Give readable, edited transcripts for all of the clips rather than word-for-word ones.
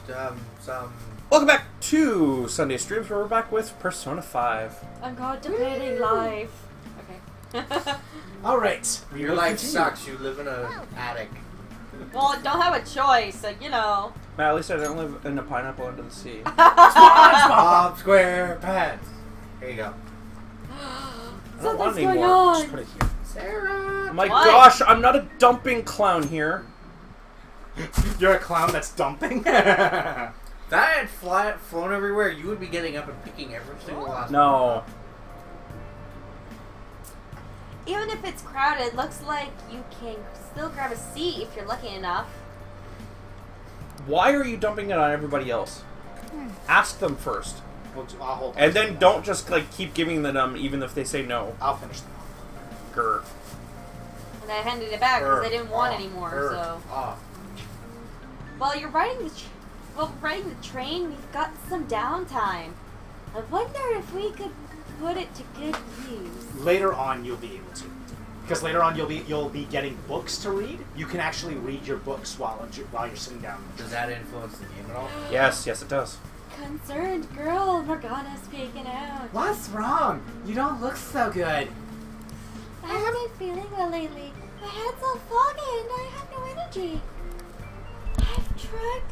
Welcome back to Sunday Streams, where we're back with Persona 5. I'm contemplating life. Okay. Alright. Your life sucks. You live in an attic. Well, I don't have a choice, so, you know. Man, at least I don't live in a pineapple under the sea. Bob SquarePants. Here you go. I don't want Something's any going more. on. Just put it here. Sarah. Oh my What? gosh, I'm not a dumping clown here. You're a clown that's dumping? If that had flown everywhere, you would be getting up and picking every single last No. Even if it's crowded, looks like you can still grab a seat if you're lucky enough. Why are you dumping it on everybody else? Ask them first. I'll hold And then don't just keep giving them even if they say no. I'll finish them off. Grr. And I handed it back because I didn't want any more, so. Off. While you're riding the train, we've got some downtime. I wonder if we could put it to good use. Later on, you'll be able to. Because later on, you'll be getting books to read. You can actually read your books while you're sitting down. Does that influence the game at all? Yes, it does. Concerned girl, Morgana's speaking out. What's wrong? You don't look so good. I haven't been feeling well lately. My head's all foggy and I have no energy. I've tried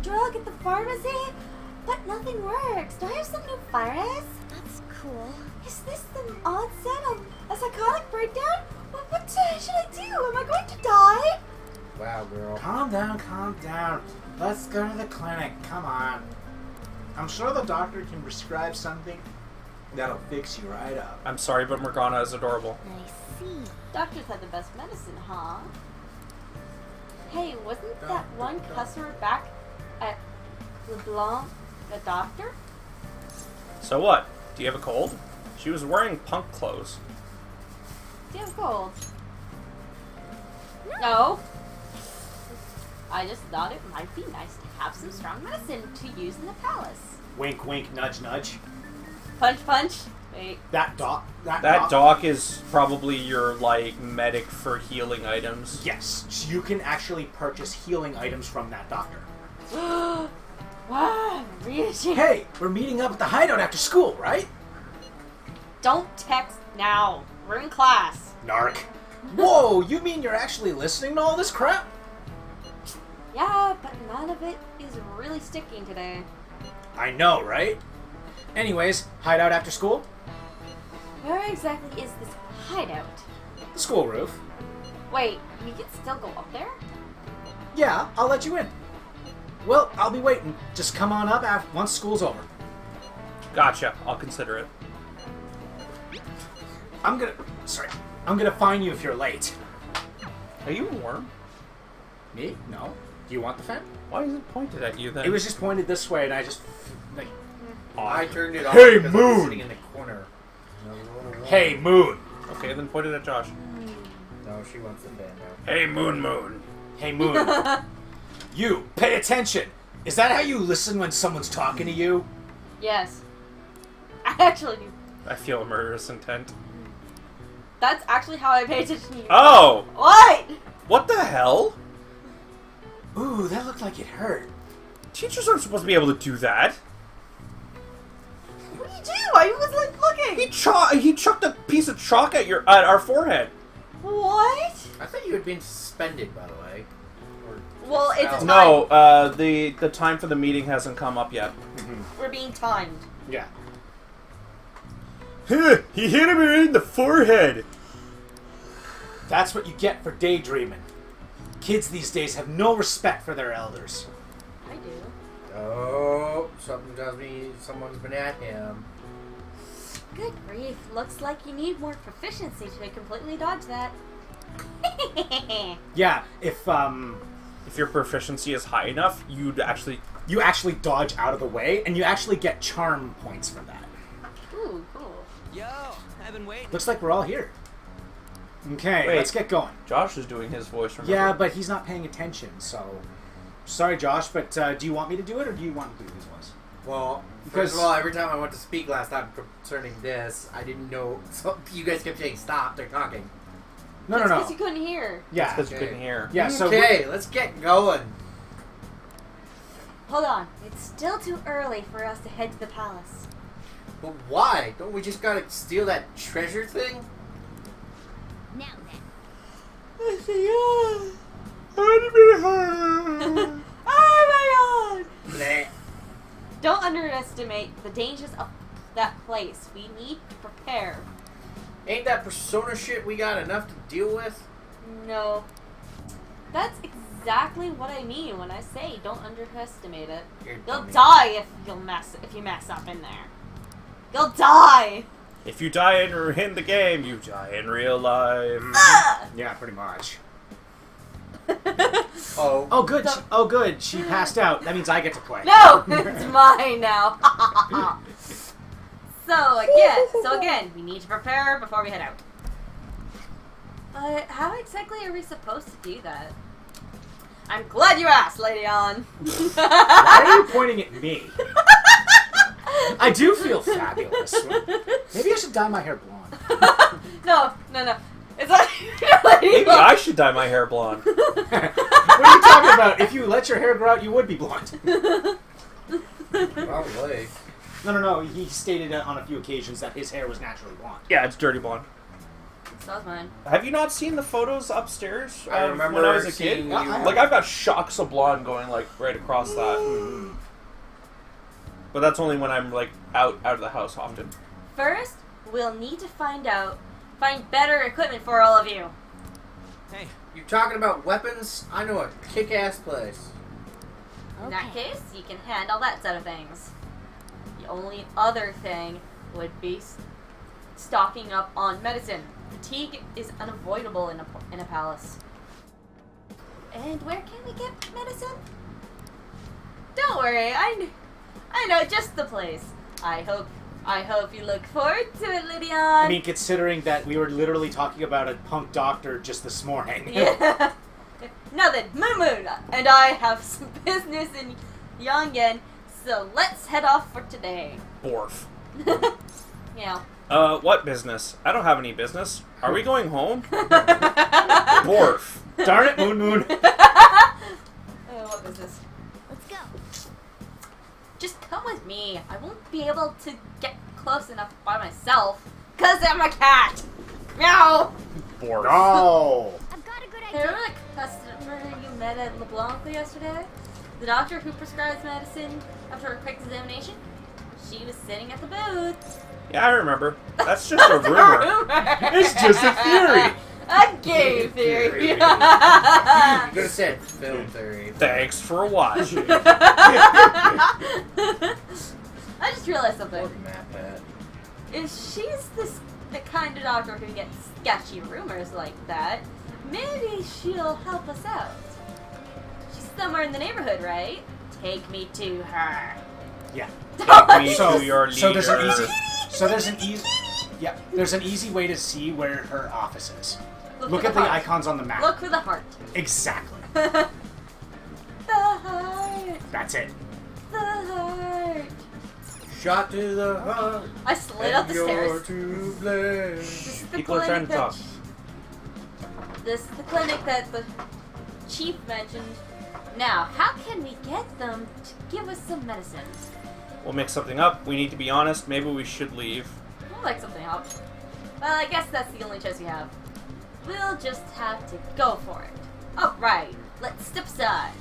drug at the pharmacy, but nothing works. Do I have some new virus? That's cool. Is this the onset of a psychotic breakdown? What should I do? Am I going to die? Wow, girl. Calm down. Let's go to the clinic. Come on. I'm sure the doctor can prescribe something that'll fix you right up. I'm sorry, but Morgana is adorable. I see. Doctors have the best medicine, huh? Hey, wasn't that one customer back at LeBlanc a doctor? So what? Do you have a cold? She was wearing punk clothes. Do you have a cold? No. I just thought it might be nice to have some strong medicine to use in the palace. Wink, wink, nudge, nudge. Punch, punch. Wait. That doc. That doc is probably your, medic for healing items. Yes, so you can actually purchase healing items from that doctor. Wow, reaching. Hey, we're meeting up at the hideout after school, right? Don't text now. We're in class. Narc. Whoa, you mean you're actually listening to all this crap? Yeah, but none of it is really sticking today. I know, right? Anyways, hideout after school? Where exactly is this hideout? The school roof. Wait, we can still go up there? Yeah, I'll let you in. Well, I'll be waiting. Just come on up once school's over. Gotcha. I'll consider it. I'm gonna fine you if you're late. Are you warm? Me? No. Do you want the fan? Why is it pointed at you then? It was just pointed this way, and I just... I turned it off Hey, because I was Moon! sitting in the corner. Hey, Moon! Okay, then pointed at Josh. No, she wants the fan now. Hey, Moon. Hey, Moon. You, pay attention! Is that how you listen when someone's talking to you? Yes. I actually do. I feel a murderous intent. That's actually how I pay attention to you. Oh! What? What the hell? Ooh, that looked like it hurt. Teachers aren't supposed to be able to do that. What do you do? I was looking. He chucked a piece of chalk at our forehead. What? I thought you had been suspended, by the way. Well, it's expelled. No, the time for the meeting hasn't come up yet. We're being timed. Yeah. He hit him right in the forehead. That's what you get for daydreaming. Kids these days have no respect for their elders. I do. Oh, something tells me someone's been at him. Good grief. Looks like you need more proficiency to completely dodge that. Yeah, if If your proficiency is high enough, you actually dodge out of the way, and you actually get charm points for that. Ooh, cool. Yo, I've been waiting. Looks like we're all here. Okay, Wait. let's get going. Josh is doing his voice. Remember? Yeah, but he's not paying attention, so... Sorry, Josh, but do you want me to do it, or do you want to do his voice? Well, Because- first of all, every time I went to speak last time concerning this, I didn't know. So you guys kept saying, stop, they're talking. No. Because you couldn't hear. Yeah, because you couldn't hear. yeah. So Okay, let's get going. Hold on. It's still too early for us to head to the palace. But why? Don't we just gotta steal that treasure thing? Now then. Oh my god! Bleh. Don't underestimate the dangers of that place. We need to prepare. Ain't that persona shit we got enough to deal with? No. That's exactly what I mean when I say don't underestimate it. You're You'll dummy. die if you mess up in there. You'll die! If you die in the game, you die in real life. Yeah, pretty much. Oh. Oh, good. So- Oh, good. She passed out. That means I get to play. No! It's mine now. So again, we need to prepare before we head out. But how exactly are we supposed to do that? I'm glad you asked, Lady Ann. Why are you pointing at me? I do feel fabulous. Maybe I should dye my hair blonde. No. It's like Lady Maybe Ann. I should dye my hair blonde. What are you talking about? If you let your hair grow out, you would be blonde. Probably. No. He stated on a few occasions that his hair was naturally blonde. Yeah, it's dirty blonde. So is mine. Have you not seen the photos upstairs? I of remember when I was a seeing kid. you- Like I've got shocks of blonde going like right across that. But that's only when I'm like out of the house often. First, we'll need to find better equipment for all of you. Hey, You talking about weapons? I know a kick-ass place. In that case, you can handle that side of things. The only other thing would be stocking up on medicine. Fatigue is unavoidable in a palace. And where can we get medicine? Don't worry, I know just the place. I hope you look forward to it, Lydian. I mean, considering that we were literally talking about a punk doctor just this morning. Yeah. Now then, Moon and I have some business in Yongen, so let's head off for today. Borf. Yeah. What business? I don't have any business. Are we going home? Borf. Darn it, Moon. What business? Let's go. Just come with me. I won't be able to get close enough by myself, 'cause I'm a cat. Meow. Borf. No. I've got a good Hey, idea. remember the customer you met at LeBlanc yesterday? The doctor who prescribes medicine after a quick examination? She was sitting at the booth. Yeah, I remember. That's just a rumor. It's just a theory. A game theory. You could have said film theory. Thanks for watching. I just realized something. Poor Matt Pat. If she's the kind of doctor who gets sketchy rumors like that, maybe she'll help us out. She's somewhere in the neighborhood, right? Take me to her. Yeah. Take me So, to your leader. so there's an easy way to see where her office is. Look for at the heart. icons on the map. Look for the heart. Exactly. The heart. That's it. The heart. Shot to the heart. I slid up the You're stairs. to blame. This is the People are trying to talk. This is the clinic that the chief mentioned. Now, how can we get them to give us some medicine? We'll mix something up. We need to be honest. Maybe we should leave. We'll make something up. Well, I guess that's the only choice we have. We'll just have to go for it. Alright, let's step aside.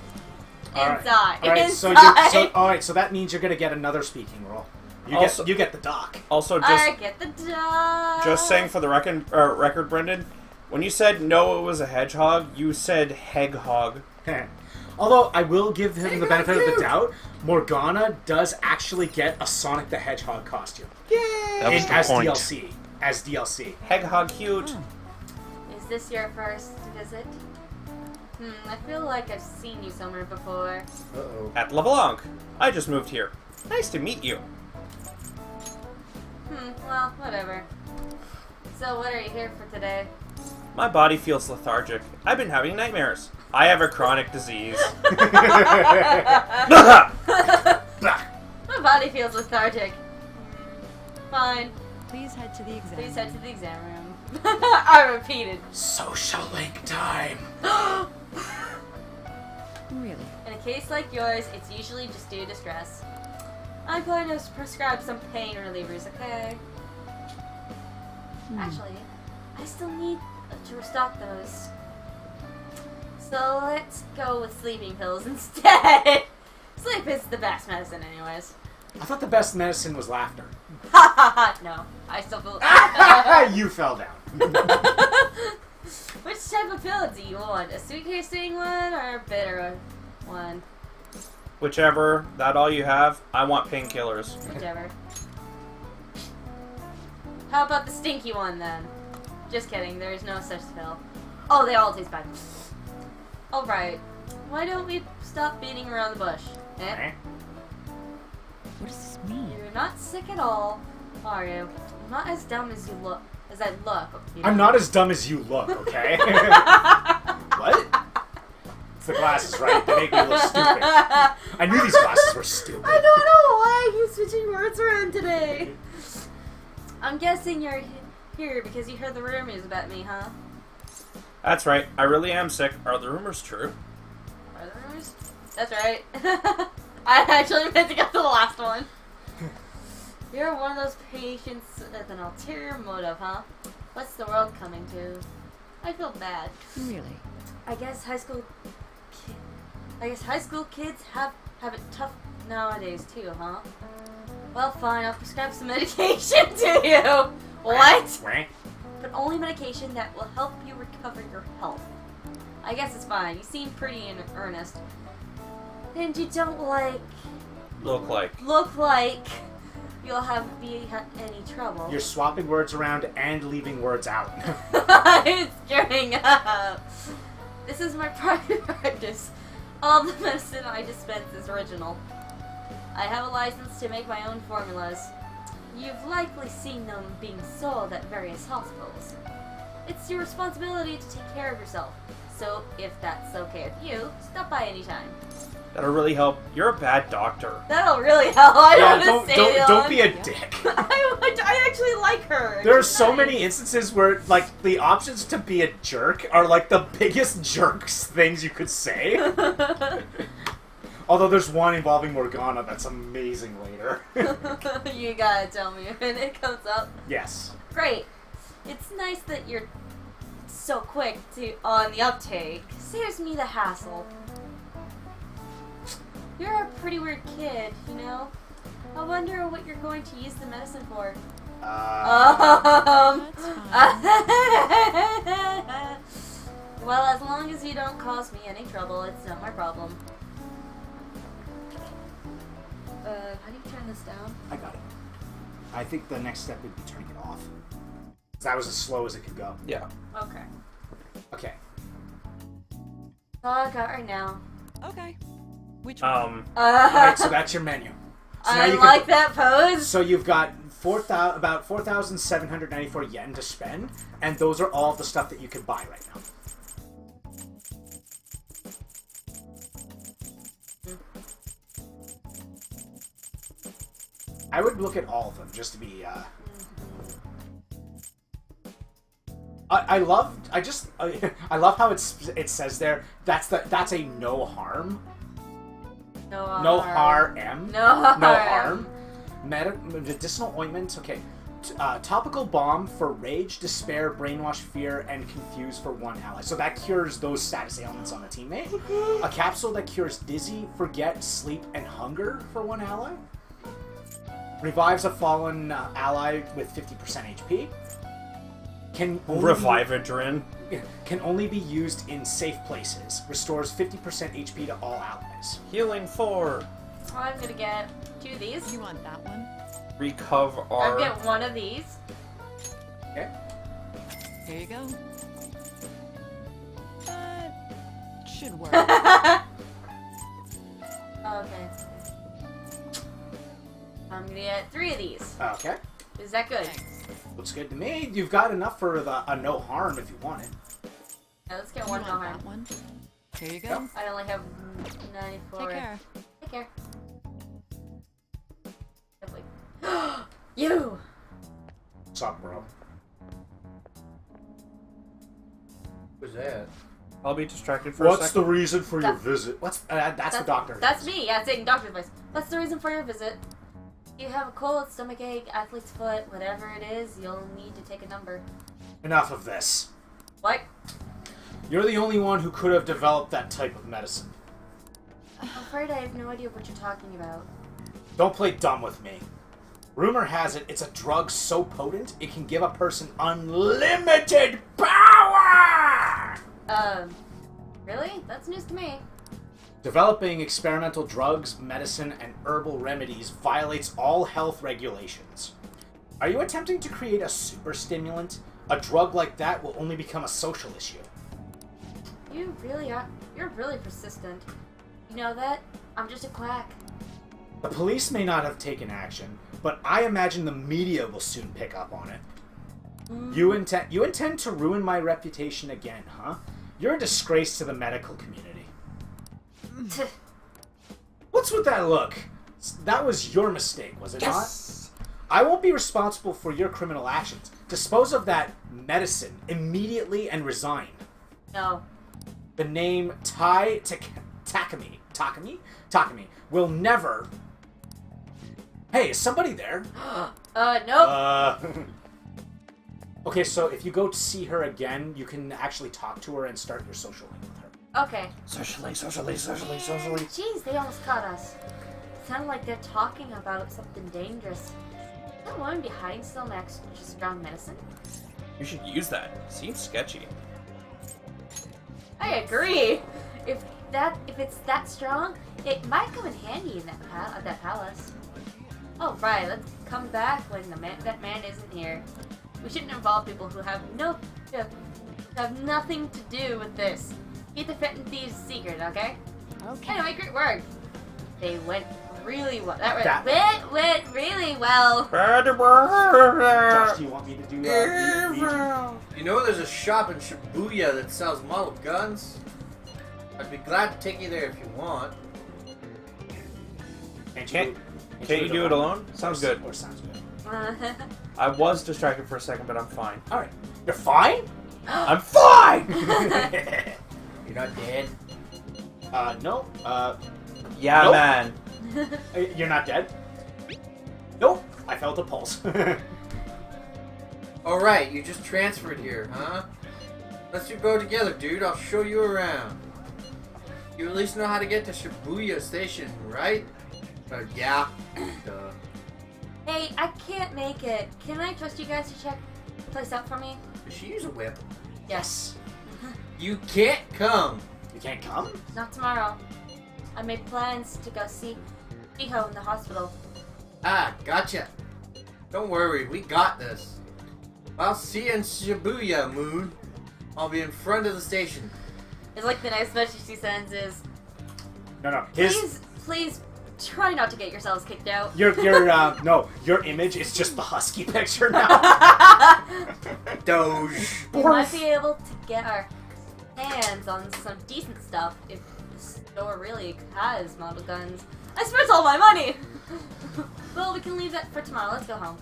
Inside. Inside. All right. So that means you're gonna get another speaking role. Also- You get the doc. Also, I get the dog. just saying for the record, Brendan, when you said no, it was a hedgehog, you said heg-hog. Although I will give him the benefit of the doubt, Morgana does actually get a Sonic the Hedgehog costume. That was the as point. DLC. As DLC. Heg-hog cute. Is this your first visit? I feel like I've seen you somewhere before. Uh-oh. At LeBlanc. I just moved here. Nice to meet you. Well, whatever. So what are you here for today? My body feels lethargic. I've been having nightmares. I have a chronic disease. My body feels lethargic. Fine. Please head to the exam. Please head to the exam room. I repeated. Social link time. Really? An a case like yours, it's usually just due to stress. I'm going to prescribe some pain relievers, okay? Actually, I still need to restock those. So let's go with sleeping pills instead. Sleep is the best medicine anyways. I thought the best medicine was laughter. Ha ha ha! No, I still feel. You fell down. Which type of pill do you want? A sweet tasting one or a bitter one? Whichever. That all you have? I want painkillers. Whichever. How about the stinky one then? Just kidding, there is no such pill. Oh, they all taste bad. Alright, why don't we stop beating around the bush? Eh? What does this mean? You're not sick at all, are you? I'm not as dumb as I look. You know? I'm not as dumb as you look, okay? What? It's the glasses, right? They make me look stupid. I knew these glasses were stupid. I don't know why he's switching words around today. I'm guessing you're here because you heard the rumors about me, huh? That's right. I really am sick. Are the rumors true? Are the rumors? That's right. I actually meant to get to the last one. You're one of those patients with an ulterior motive, huh? What's the world coming to? I feel bad. Really? I guess high school kids have it tough nowadays too, huh? Well, fine. I'll prescribe some medication to you. What? But only medication that will help you recover your health. I guess it's fine. You seem pretty in earnest. And you don't Look like. you'll have any trouble. You're swapping words around and leaving words out. It's screwing up. This is my private practice. All the medicine I dispense is original. I have a license to make my own formulas. You've likely seen them being sold at various hospitals. It's your responsibility to take care of yourself. So, if that's okay with you, stop by anytime. That'll really help. You're a bad doctor. That'll really help. I don't want to say it. Don't be a dick. I actually like her. There are She's so nice. many instances where, like, the options to be a jerk are, like, the biggest jerks things you could say. Although there's one involving Morgana that's amazing later. You gotta tell me when it comes up. Yes. Great. It's nice that you're so quick on the uptake. Saves me the hassle. You're a pretty weird kid, you know? I wonder what you're going to use the medicine for. Well, as long as you don't cause me any trouble, it's not my problem. How do you turn this down? I got it. I think the next step would be turning it off. That was as slow as it could go. Yeah. Okay. Okay. That's all I got right now. Okay. Which one? Alright, so that's your menu. So now I you can- like that pose. So you've got about 4,794 yen to spend, and those are all the stuff that you can buy right now. I would look at all of them just to be. I love how it says there. That's a no harm. No harm. No harm. No harm. No harm. Medicinal ointment. Okay. Topical balm for rage, despair, brainwash, fear, and confuse for one ally. So that cures those status ailments on a teammate. A capsule that cures dizzy, forget, sleep, and hunger for one ally. Revives a fallen ally with 50% HP. Can only Revivadrin. can only be used in safe places. Restores 50% HP to all allies. Healing 4. I'm gonna get 2 of these. You want that one? Recover. I'll get 1 of these. Okay. Here you go. Should work. Okay. I'm gonna get 3 of these. Okay. Is that good? Thanks. Looks good to me. You've got enough for a no harm if you want it. Yeah, let's get You 1 want no harm. that one? Here you go. Yep. I only have 94. Take care. Take care. You! What's up, bro? Who's that? I'll be distracted for a What's the second. reason for your visit? That's the doctor. That's me. Yeah, saying doctor's voice. What's the reason for your visit? You have a cold, stomachache, athlete's foot, whatever it is. You'll need to take a number. Enough of this. What? You're the only one who could have developed that type of medicine. I'm afraid I have no idea what you're talking about. Don't play dumb with me. Rumor has it it's a drug so potent it can give a person unlimited power! Really? That's news to me. Developing experimental drugs, medicine, and herbal remedies violates all health regulations. Are you attempting to create a super stimulant? A drug like that will only become a social issue. You really are. You're really persistent. You know that? I'm just a quack. The police may not have taken action, but I imagine the media will soon pick up on it. You intend to ruin my reputation again, huh? You're a disgrace to the medical community. What's with that look? That was your mistake, was it Yes! not? I won't be responsible for your criminal actions. Dispose of that medicine immediately and resign. No. The name Takami will never... Hey, is somebody there? Nope. Okay, so if you go to see her again, you can actually talk to her and start your social link with her. Okay. Socially. Jeez, they almost caught us. Sounded like they're talking about something dangerous. Is that woman be hiding some extra strong medicine? You should use that. Seems sketchy. I agree. If it's that strong, it might come in handy in that palace. Oh right, let's come back when that man isn't here. We shouldn't involve people who have nothing to do with this. Keep the Fenton Thieves secret, okay? Okay. Anyway, great work. They went really well. That That- went really well. Josh, do you want me to do lead You know there's a shop in Shibuya that sells model guns? I'd be glad to take you there if you want. Can't you do it alone? Sounds good. Or sounds good. I was distracted for a second, but I'm fine. Alright. You're fine? I'm fine! You're not dead? No. Yeah, Nope. man. You're not dead? Nope. I felt a pulse. Alright, you just transferred here, huh? Let's go together, dude. I'll show you around. You at least know how to get to Shibuya Station, right? Yeah. Duh. Hey, I can't make it. Can I trust you guys to check the place out for me? Does she use a whip? Yes. You can't come! You can't come? Not tomorrow. I made plans to go see Iho in the hospital. Ah, gotcha. Don't worry, we got this. I'll see you in Shibuya, Moon. I'll be in front of the station. It's like the next message she sends is, No. please try not to get yourselves kicked out. Your image is just the husky picture now. Doge. We might be able to get our hands on some decent stuff if the store really has model guns. I spent all my money! Well, we can leave that for tomorrow. Let's go home.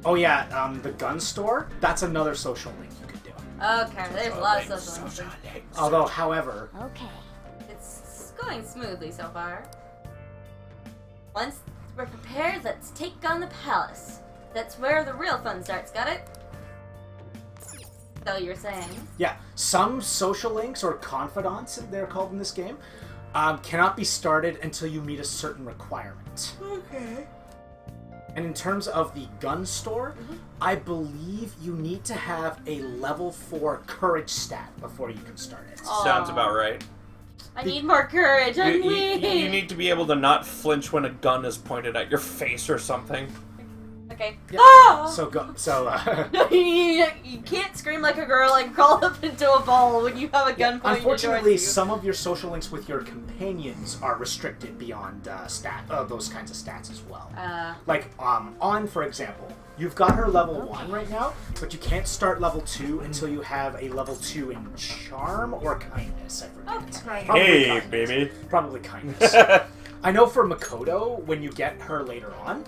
Oh yeah, the gun store? That's another social link you could do. Okay, there's a lot of social links. Although, however, Okay. It's going smoothly so far. Once we're prepared, let's take on the palace. That's where the real fun starts, got it? So you're saying? yeah, some social links or confidants, they're called in this game, cannot be started until you meet a certain requirement. Okay. And in terms of the gun store, I believe you need to have a level 4 courage stat before you can start it. Sounds about right. I need more courage. I'm You weak. need to be able to not flinch when a gun is pointed at your face or something. Okay. Yeah. Ah! No, you can't scream like a girl and crawl up into a ball when you have a gun pointing Unfortunately, towards you. some of your social links with your companions are restricted beyond those kinds of stats as well. Like, On, for example, you've got her level 1 right now, but you can't start level 2 until you have a level 2 in Charm or Kindness, I forget. Okay. Probably Hey, kindness. baby. Probably Kindness. I know for Makoto, when you get her later on,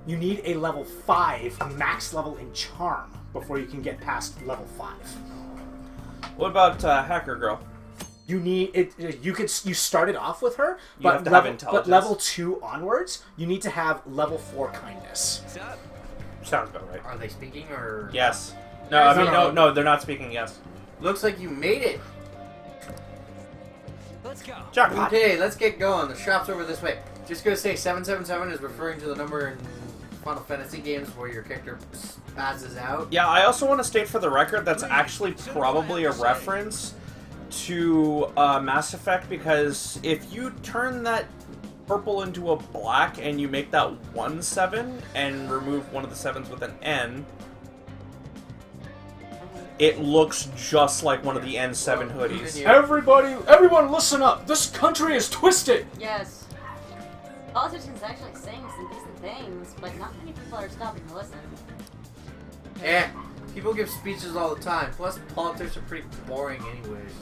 you need a level 5, a max level in Charm, before you can get past level 5. What about Hacker Girl? You need it. You started off with her, You but have to have but intelligence. level 2 onwards, you need to have level 4 kindness. What's up? Sounds about right. Are they speaking or? Yes. No, I mean, no, they're not speaking yes. Looks like you made it. Let's go. Jackpot. Okay, let's get going. The shop's over this way. Just gonna say 777 is referring to the number in Final Fantasy games where your character passes out. Yeah, I also want to state for the record that's actually probably a reference to Mass Effect, because if you turn that purple into a black and you make that 1-7 and remove one of the 7s with an N, it looks just like one of the N7 hoodies. Everyone listen up! This country is twisted! Yes. Politicians actually saying some decent things, but not many people are stopping to listen. People give speeches all the time. Plus, politics are pretty boring anyways.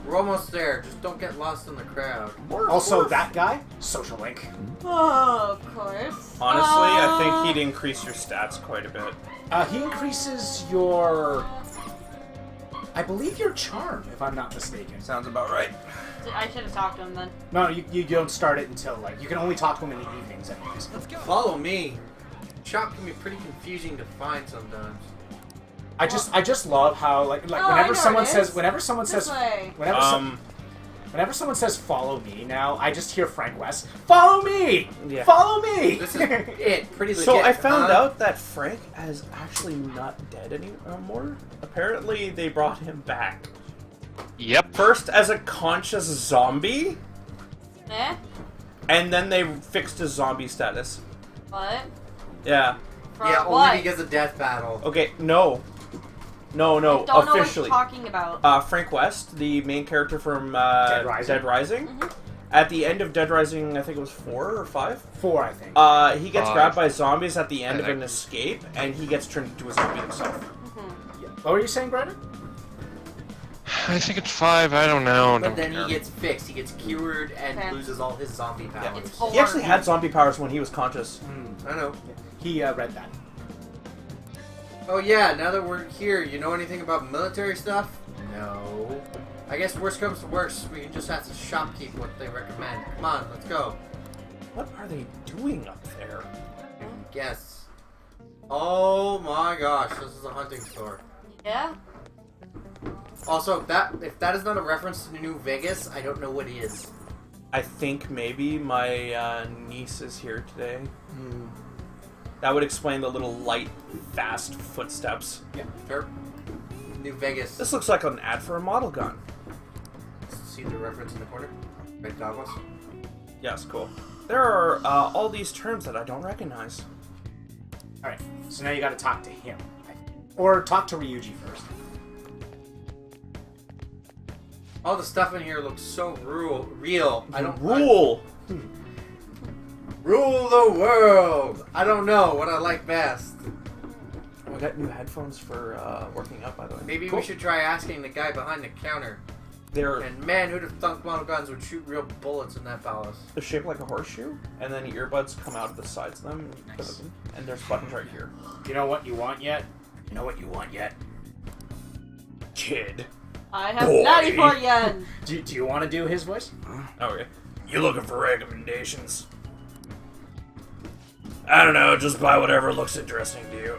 We're almost there. Just don't get lost in the crowd. Also, that guy, social link. Oh, of course. Honestly, I think he'd increase your stats quite a bit. He increases your... I believe your charm, if I'm not mistaken. Sounds about right. I should have talked to him then. No, you don't start it until, like, you can only talk to him in the evenings anyways. Let's go. Follow me. Shop can be pretty confusing to find sometimes. I just love how, like Oh, I know whenever someone it says, is. whenever someone This says, way. whenever someone says follow me now, I just hear Frank West, follow me! Yeah. Follow me! This is it. Pretty legit. So I found huh? out that Frank is actually not dead anymore. Apparently, they brought him back. Yep. First as a conscious zombie, Eh? and then they fixed his zombie status. What? Yeah. For Yeah, what? only because of Death Battle. Okay, no. No, I don't know what officially. you're talking about. Frank West, the main character from Dead Rising. Dead Rising. Mhm. At the end of Dead Rising, I think it was 4 or 5. 4, I think. He gets 5. grabbed by zombies at the end of I an think- escape, and he gets turned into a zombie himself. What were you saying, Brandon? I think it's 5. I don't know. But Don't then care. he gets fixed. He gets cured and Okay. loses all his zombie powers. It's four. He actually had zombie powers when he was conscious. I know. He read that. Oh yeah, now that we're here, you know anything about military stuff? No. I guess worst comes to worst, we can just have to shopkeep what they recommend. Come on, let's go. What are they doing up there? Guess. Oh my gosh, this is a hunting store. Yeah? Also, if that is not a reference to New Vegas, I don't know what is. I think maybe my niece is here today. That would explain the little light, fast footsteps. Yeah. Sure. New Vegas. This looks like an ad for a model gun. See the reference in the corner? Red goggles? Yes, cool. There are all these terms that I don't recognize. Alright, so now you gotta talk to him. Or talk to Ryuji first. All the stuff in here looks so real. I don't Rule! Rule the world! I don't know what I like best. We got new headphones for working out, by the way. Maybe Cool. we should try asking the guy behind the counter. They're And man, who'd have thunk model guns would shoot real bullets in that palace? they're shaped like a horseshoe, and then earbuds come out of the sides of them, Nice. and there's buttons right here. You know what you want yet? You know what you want yet? Kid. I have Boy. 94 yen. Do you want to do his voice? Okay. You looking for recommendations? I don't know, just buy whatever looks interesting to you.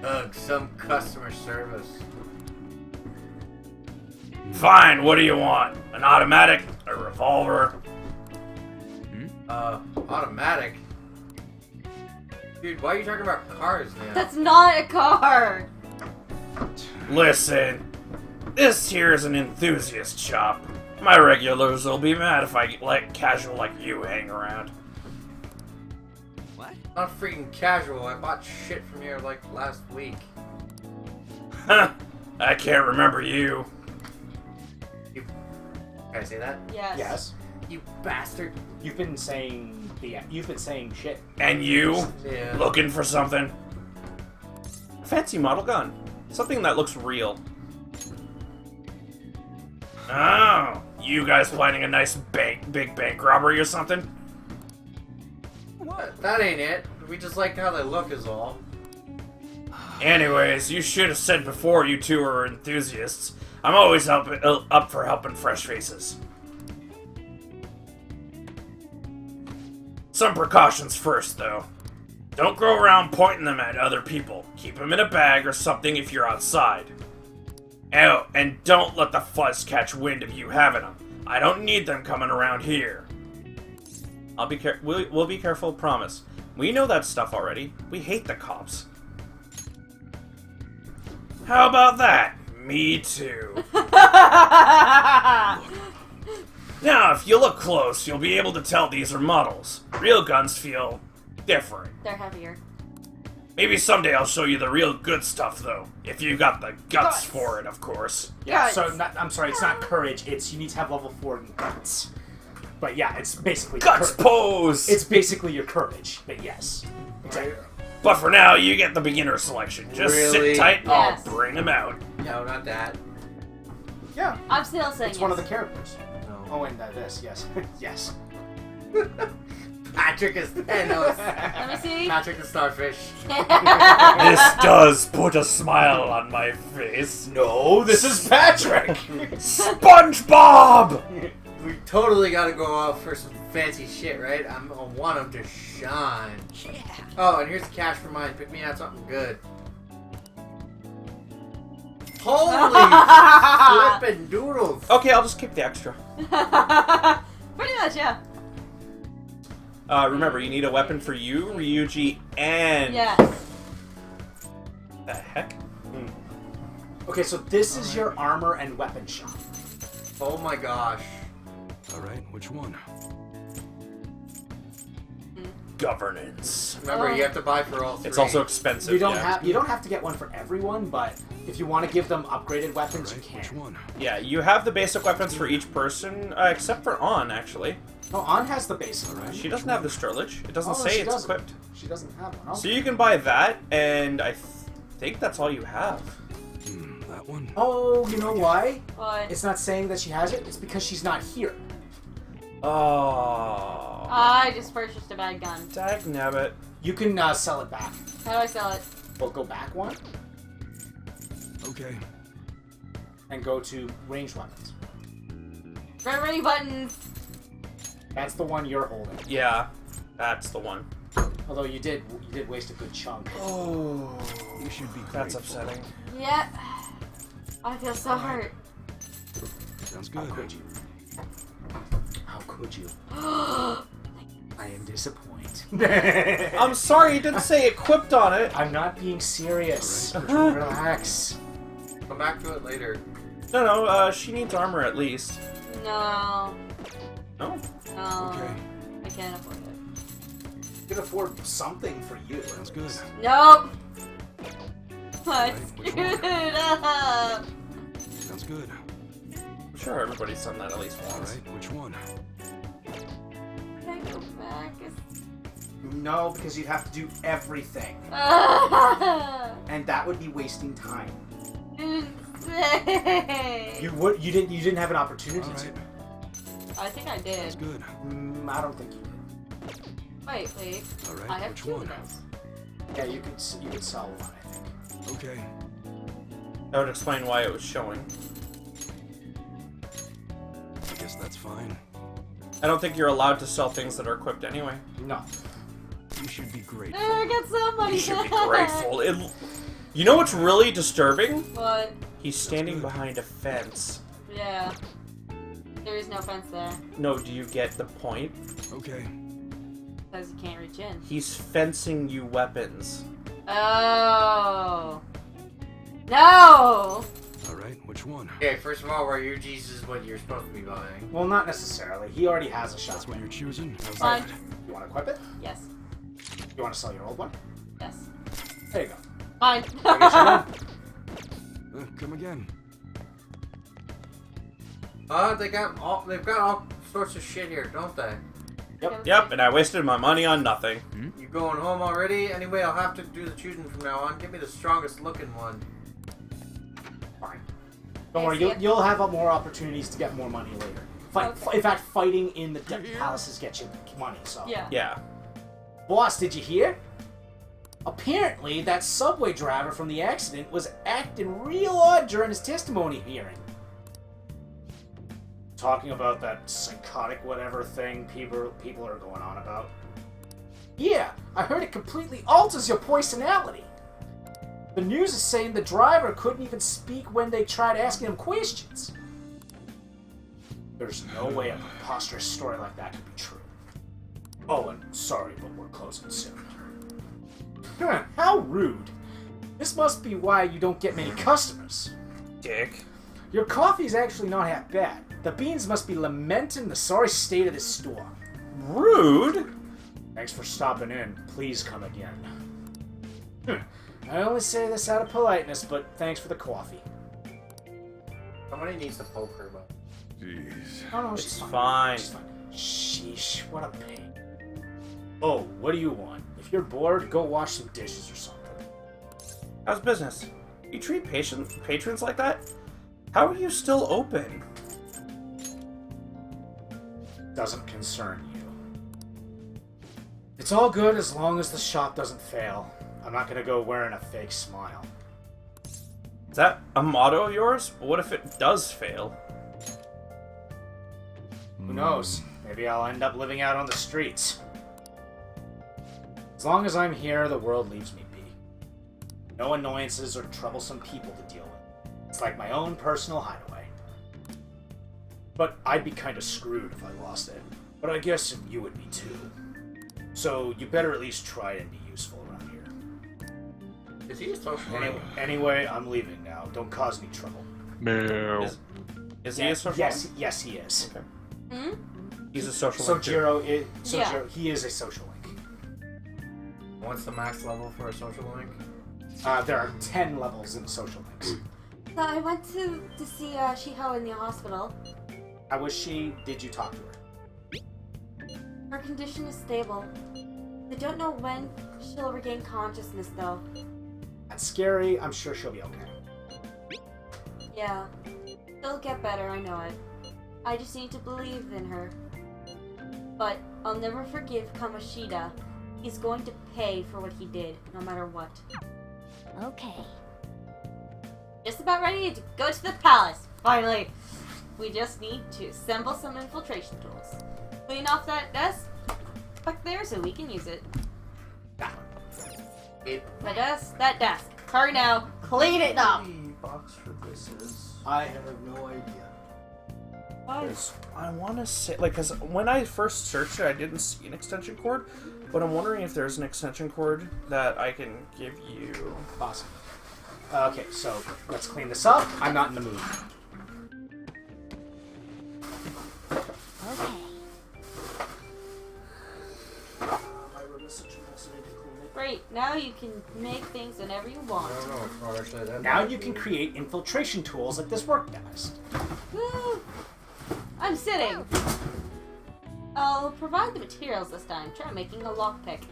Ugh, some customer service. Fine, what do you want? An automatic? A revolver? Automatic? Dude, why are you talking about cars now? That's not a car. Listen, this here is an enthusiast shop. My regulars will be mad if I let casual like you hang around. What? Not freaking casual, I bought shit from here like last week. Huh, I can't remember you. Can I say that? Yes. Yes. You bastard. You've been saying shit. And you? Yeah. Looking for something? Fancy model gun. Something that looks real. Oh, you guys planning a nice big bank robbery or something? That ain't it. We just like how they look is all. Anyways, you should have said before you two are enthusiasts. I'm always up for helping fresh faces. Some precautions first, though. Don't go around pointing them at other people. Keep them in a bag or something if you're outside. Oh, and don't let the fuzz catch wind of you having them. I don't need them coming around here. We'll be careful, promise. We know that stuff already. We hate the cops. How about that? Me too. Now, if you look close, you'll be able to tell these are models. Real guns feel different. They're heavier. Maybe someday I'll show you the real good stuff, though. If you got the guts for it, of course. Yeah, Guts. so, I'm sorry, it's not courage, it's you need to have level 4 in guts. But yeah, it's basically Guts pose! It's basically your courage, but yes. Exactly. But for now, you get the beginner selection. Just Really? sit tight and Yes. I'll bring them out. No, not that. Yeah, I'm still saying it's yes. one of the characters. No. Oh, and this, yes. Yes. Patrick is. No, it's Let me see. Patrick the starfish. This does put a smile on my face. No, this is Patrick! SpongeBob! We totally gotta go out for some fancy shit, right? I want him to shine. Oh, and here's the cash for mine. Pick me out something good. Holy flippin' doodles! Okay, I'll just keep the extra. Pretty much, yeah. Remember, you need a weapon for you, Ryuji, and... Yes. The heck? Okay, so this is your armor and weapon shop. Oh my gosh. Alright, which one? Governance. Remember, you have to buy for all three. It's also expensive. You don't yeah. have to get one for everyone, but if you want to give them upgraded weapons, you Which can. one? Yeah, you have the basic weapons for each person, except for An, actually. No, An has the basic one. She doesn't have the Sturlich. It doesn't Oh, say she it's doesn't. equipped. She doesn't have one. So you can buy that, and I think that's all you have. That one? Oh, you know why? What? It's not saying that she has it. It's because she's not here. Oh. I just purchased a bad gun. Dagnabbit. You can sell it back. How do I sell it? We'll go back one Okay. and go to ranged weapons. Ready buttons. That's the one you're holding. Yeah, that's the one. Although you did waste a good chunk. Oh. You should be That's grateful. upsetting. Yeah. I feel so hurt. Sounds How good. could you? How could you? I am disappointed. I'm sorry you didn't say equipped on it. I'm not being serious. Alright, Relax. Come back to it later. No, she needs armor at least. No. No? No. Okay. I can't afford it. You can afford something for you. Sounds good. Nope. I Alright, which screwed one? it up. Sounds good. I'm sure everybody's done that at least once. Alright, which one? Can I go back? No, because you'd have to do everything. And that would be wasting time. You didn't have an opportunity Alright. to. I think I did. Sounds good. I don't think you did. Wait. I Alright, have which 2 one? of those. Yeah, you could sell one, I think. Okay. That would explain why it was showing. I guess that's fine. I don't think you're allowed to sell things that are equipped anyway. No. You should be grateful. I got some money You should be back. grateful. You know what's really disturbing? What? He's standing behind a fence. Yeah. There is no fence there. No, do you get the point? Okay. Because you can't reach in. He's fencing you weapons. Oh. No! Alright, which one? Okay, first of all, Ryuji's is what you're supposed to be buying. Well, not necessarily. He already has a That's what shotgun. you're choosing? How's Fine. that? You want to equip it? Yes. You want to sell your old one? Yes. There you go. Fine. I guess you're done. Come again. They've got all sorts of shit here, don't they? Yep, and I wasted my money on nothing. You going home already? Anyway, I'll have to do the choosing from now on. Give me the strongest looking one. Fine. Don't Okay, worry, see you'll have more opportunities to get more money later. Okay. In fact, fighting in the palaces gets you money. So. Yeah. Yeah. Boss, did you hear? Apparently, that subway driver from the accident was acting real odd during his testimony hearing. Talking about that psychotic whatever thing people are going on about. Yeah, I heard it completely alters your personality. The news is saying the driver couldn't even speak when they tried asking him questions. There's no way a preposterous story like that could be true. Oh, and sorry, but we're closing soon. How rude. This must be why you don't get many customers. Dick. Your coffee's actually not half bad. The beans must be lamenting the sorry state of this store. Rude? Thanks for stopping in. Please come again. I only say this out of politeness, but thanks for the coffee. Somebody needs to poke her, but... Jeez. Oh, no, It's she's fine. She's fine. Sheesh, what a pain. Oh, what do you want? If you're bored, go wash some dishes or something. How's business? You treat patrons like that? How are you still open? Doesn't concern you. It's all good as long as the shop doesn't fail. I'm not gonna go wearing a fake smile. Is that a motto of yours? What if it does fail? Who knows? Maybe I'll end up living out on the streets. As long as I'm here, the world leaves me be. No annoyances or troublesome people to deal with. It's like my own personal hideaway. But I'd be kind of screwed if I lost it. But I guess you would be too. So you better at least try and be useful around here. Is he a social worker? Anyway, I'm leaving now. Don't cause me trouble. No. Is he a social Yes, he is. Okay. Hmm? He's a social worker. Yeah. He is a social link. What's the max level for a social link? There are 10 levels in social links. So I went to see Shiho in the hospital. How was she? Did you talk to her? Her condition is stable. I don't know when she'll regain consciousness, though. That's scary. I'm sure she'll be okay. Yeah. She'll get better, I know it. I just need to believe in her. But I'll never forgive Kamoshida. He's going to pay for what he did, no matter what. Okay. Just about ready to go to the palace, finally. We just need to assemble some infiltration tools. Clean off that desk back there so we can use it. That desk. Hurry now. Clean it up. Box for this is. I have no idea. I want to say, like, because when I first searched it, I didn't see an extension cord, but I'm wondering if there's an extension cord that I can give you. Awesome. Okay, so let's clean this up. I'm not in the mood. Okay. Great. Now you can make things whenever you want. I don't know if Father said that. Now you can create infiltration tools like this work device. Woo! I'm sitting. I'll provide the materials this time. Try making a lockpick.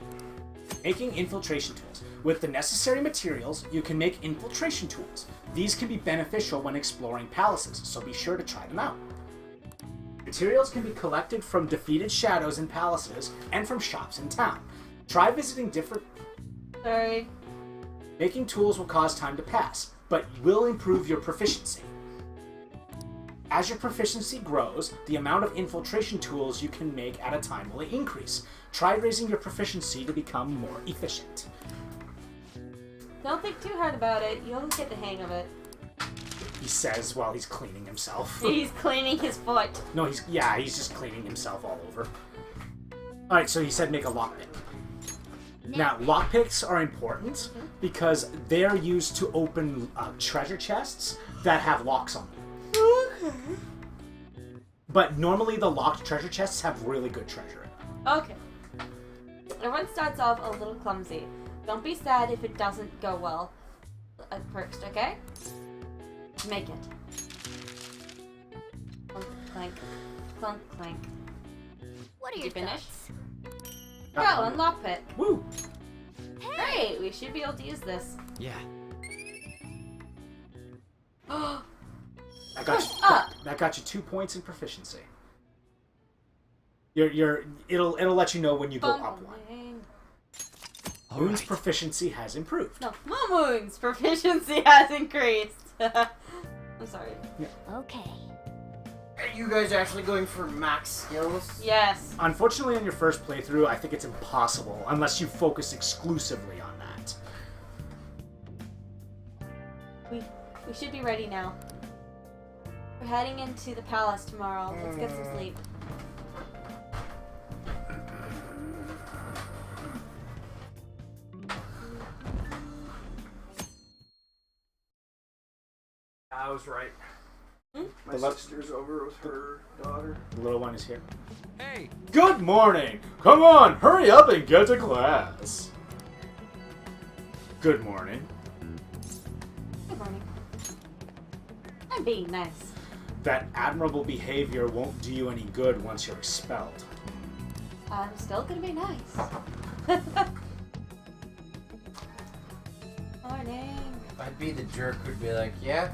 Making infiltration tools. With the necessary materials, you can make infiltration tools. These can be beneficial when exploring palaces, so be sure to try them out. Materials can be collected from defeated shadows in palaces and from shops in town. Try visiting different... Sorry. Making tools will cause time to pass, but will improve your proficiency. As your proficiency grows, the amount of infiltration tools you can make at a time will increase. Try raising your proficiency to become more efficient. Don't think too hard about it. You'll get the hang of it. He says while he's cleaning himself. He's cleaning his foot. No, he's just cleaning himself all over. Alright, so he said make a lockpick. Now, lockpicks are important because they're used to open treasure chests that have locks on them. Okay. But normally the locked treasure chests have really good treasure in them. Okay. Everyone starts off a little clumsy. Don't be sad if it doesn't go well at first, okay? Make it. Clunk, clank. Clunk, clank. What are Did your you finish? thoughts? Go, unlock it. Woo! Great, we should be able to use this. Yeah. Push up. That got you 2 points in proficiency. It'll let you know when you go up one. Bumbling. Moon's proficiency has improved. No, Moon's proficiency has increased. I'm sorry. Okay. Are you guys actually going for max skills? Yes. Unfortunately, on your first playthrough, I think it's impossible unless you focus exclusively on that. We should be ready now. We're heading into the palace tomorrow. Let's get some sleep. I was right. My Hello? sister's over with her daughter. The little one is here. Hey! Good morning! Come on, hurry up and get to class. Good morning. Good morning. I'm being nice. That admirable behavior won't do you any good once you're expelled. I'm still gonna be nice. Morning. I'd be the jerk who'd be like, yeah?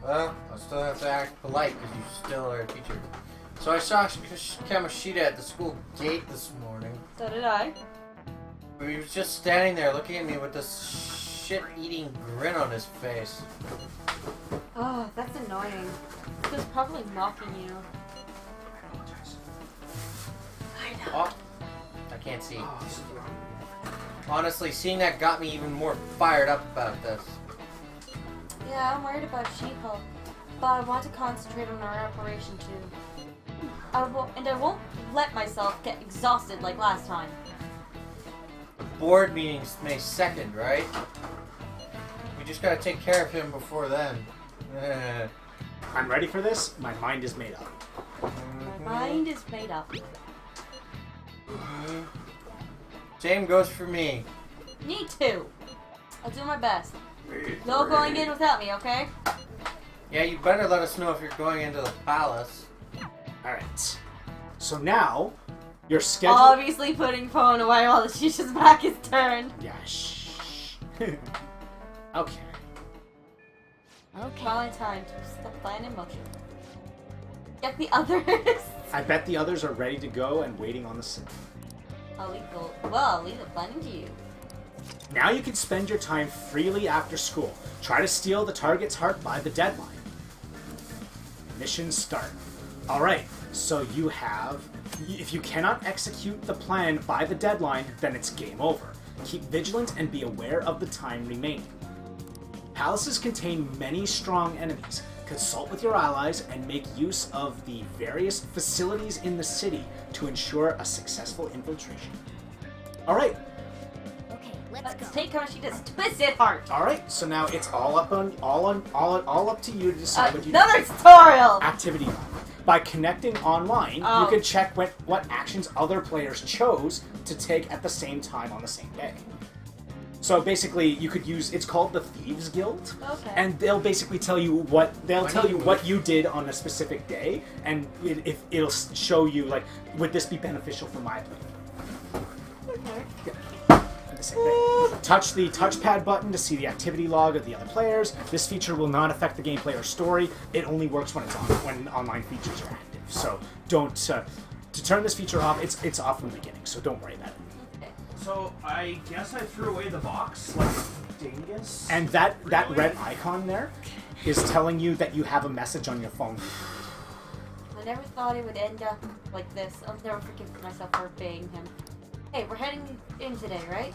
Well, I still have to act polite because you still are a teacher. So I saw Kamashita at the school gate this morning. So did I. He was just standing there looking at me with this shit-eating grin on his face. Oh, that's annoying. He was probably mocking you. I know. Oh, I can't see. Honestly, seeing that got me even more fired up about this. Yeah, I'm worried about She-Hulk, but I want to concentrate on our operation too. I won't let myself get exhausted like last time. The board meeting's May 2nd, right? We just gotta take care of him before then. I'm ready for this. My mind is made up. My mind is made up. Same goes for me. Me too. I'll do my best. No going in without me, okay? Yeah, you better let us know if you're going into the palace. Alright. So now, your schedule... Obviously putting phone away while the Shisha's back is turned. Yeah, shh. Okay. Okay. Finally time to set the plan in motion. Get the others. I bet the others are ready to go and waiting on the scene. I'll leave the planning to you. Now you can spend your time freely after school. Try to steal the target's heart by the deadline. Mission start. Alright, so you have... If you cannot execute the plan by the deadline, then it's game over. Keep vigilant and be aware of the time remaining. Palaces contain many strong enemies. Consult with your allies and make use of the various facilities in the city to ensure a successful infiltration. Alright, Okay, let's Let's go. take Kamashita's twisted heart. alright, so now it's all up to you to decide what you do. Another tutorial. Activity log. By connecting online, Oh. you can check what actions other players chose to take at the same time on the same day. So basically, you could use, it's called the Thieves Guild, Okay. and they'll basically tell you what you did on a specific day, and it'll show you like, would this be beneficial for my play? Okay. The same thing. Touch the touchpad button to see the activity log of the other players. This feature will not affect the gameplay or story. It only works when it's on, when online features are active. So don't to turn this feature off. It's off from the beginning, so don't worry about it. Okay. So I guess I threw away the box like a dingus. And that Really? red icon there is telling you that you have a message on your phone. I never thought it would end up like this. I'll never forgive myself for obeying him. Hey, we're heading in today, right?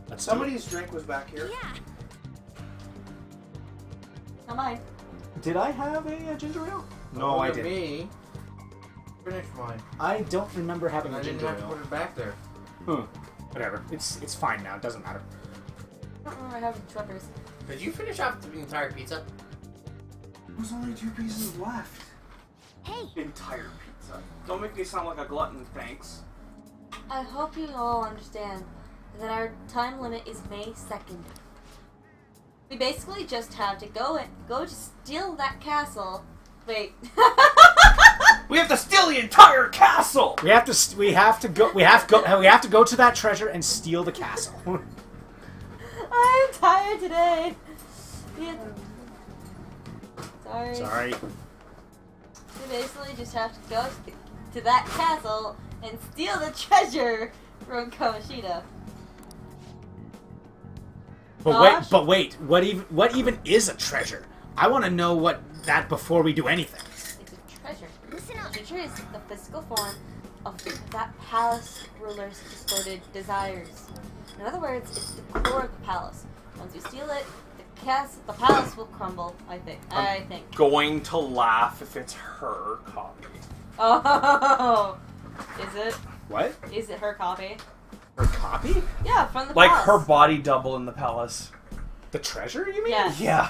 Let's Somebody's drink was back here. Yeah. Not mine. Did I have a ginger ale? No, Look I at didn't. Me. Finish mine. I don't remember having I a didn't ginger have to ale. put it back there. Whatever. It's fine now. It doesn't matter. I don't remember having Schweppers. Did you finish off the entire pizza? There's only 2 pieces left. Hey. Entire pizza. Don't make me sound like a glutton, thanks. I hope you all understand that our time limit is May 2nd. We basically just have to go to steal that castle. Wait. We have to steal the entire castle. We have to go to that treasure and steal the castle. I'm tired today. Yeah. Sorry. Sorry. We basically just have to go to that castle and steal the treasure Ruin Kamoshida. But Gosh. wait, what even is a treasure? I want to know what that before we do anything. It's a treasure. Listen up. A treasure is the physical form of that palace ruler's distorted desires. In other words, it's the core of the palace. Once you steal it, the palace will crumble. I think. Going to laugh if it's her copy. Oh, is it? What? Is it her copy? Her copy? Yeah, from the Like palace. her body double in the palace. The treasure? You mean? Yeah. Yeah.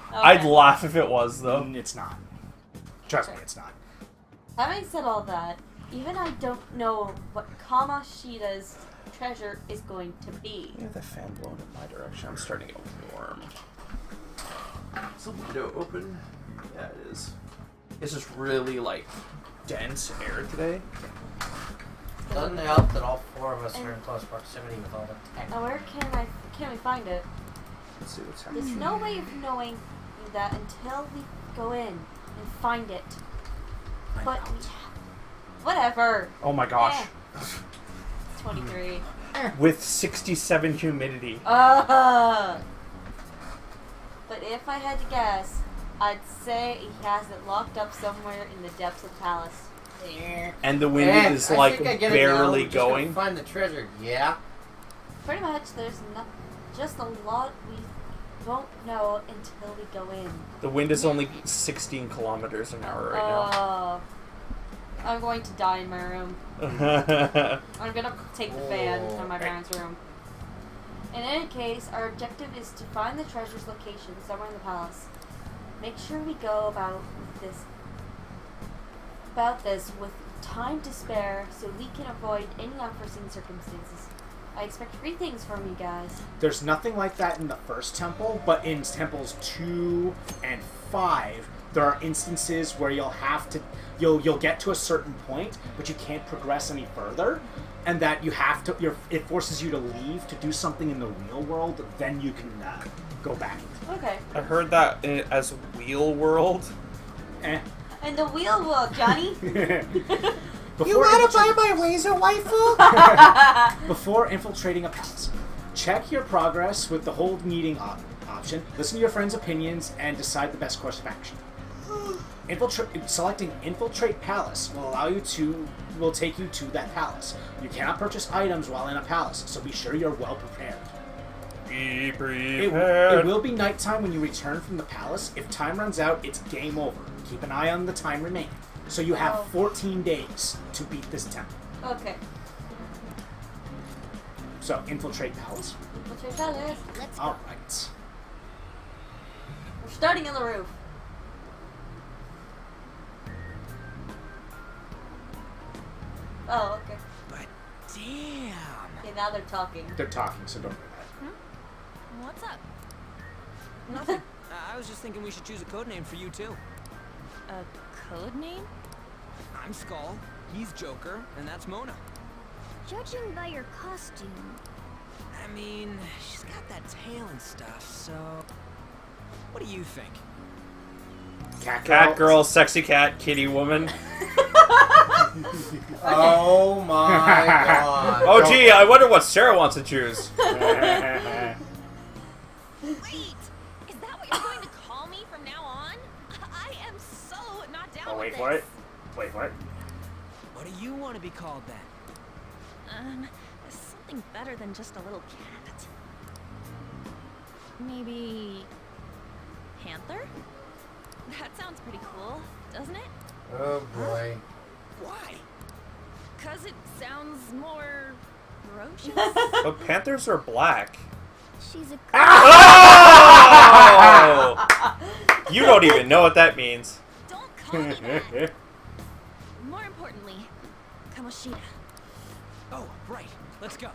Okay. I'd laugh if it was, though. It's not. Trust me, it's not. Having said all that, even I don't know what Kamoshida's treasure is going to be. Yeah, the fan blowing in my direction. I'm starting to get warm. Is the window open? Yeah, it is. It's just really, like, dense air today. Doesn't help that all four of us are in close proximity with all the tech. Now where can we find it? Let's see what's happening. There's no way of knowing that until we go in and find it. But whatever. Oh my gosh. 23. With 67 humidity. But if I had to guess, I'd say he has it locked up somewhere in the depths of the palace. And the wind is, I like, think I get it now. barely We're just gonna going. find the treasure. Yeah. Pretty much, there's just a lot we won't know until we go in. The wind is only 16 kilometers an hour right I'm going to die in my room. now. I'm gonna take the fan from my parents' room. In any case, our objective is to find the treasure's location somewhere in the palace. Make sure we go about this with time to spare so we can avoid any unforeseen circumstances. I expect 3 things from you guys. There's nothing like that in the first temple, but in temples 2 and 5, there are instances where you'll get to a certain point, but you can't progress any further, and that you have to. It forces you to leave to do something in the real world. Then you can go back. Okay. I heard that as Wheel World. In the wheel world, Johnny. Before my razor, waifu? Before infiltrating a palace, check your progress with the hold meeting option, listen to your friends' opinions, and decide the best course of action. Selecting Infiltrate Palace will take you to that palace. You cannot purchase items while in a palace, so be sure you're well prepared. Be It prepared. will be nighttime when you return from the palace. If time runs out, it's game over. Keep an eye on the time remaining. So you have 14 days to beat this temple. Okay. So, Infiltrate Palace. What's your palace? Let's go. Alright. We're starting on the roof. Oh, okay. But damn. Okay, now they're talking. They're talking, so don't do that. What's up? Nothing. I was just thinking we should choose a code name for you too. A code name? I'm Skull, he's Joker, and that's Mona. Judging by your costume. I mean, she's got that tail and stuff, so... What do you think? Cat girl, sexy cat, kitty woman. Oh my god. Oh gee, I wonder what Sarah wants to choose. Wait! Is that what you're going to call me from now on? I am so not down Oh, with wait this. for it. Wait for it. What do you want to be called then? Something better than just a little cat. Maybe... Panther? That sounds pretty cool, doesn't it? Oh boy. Why? 'Cause it sounds more... ferocious? But panthers are black. She's a... Oh! You don't even know what that means. Don't call me that! More importantly, Kamoshida. Oh, right. Let's go.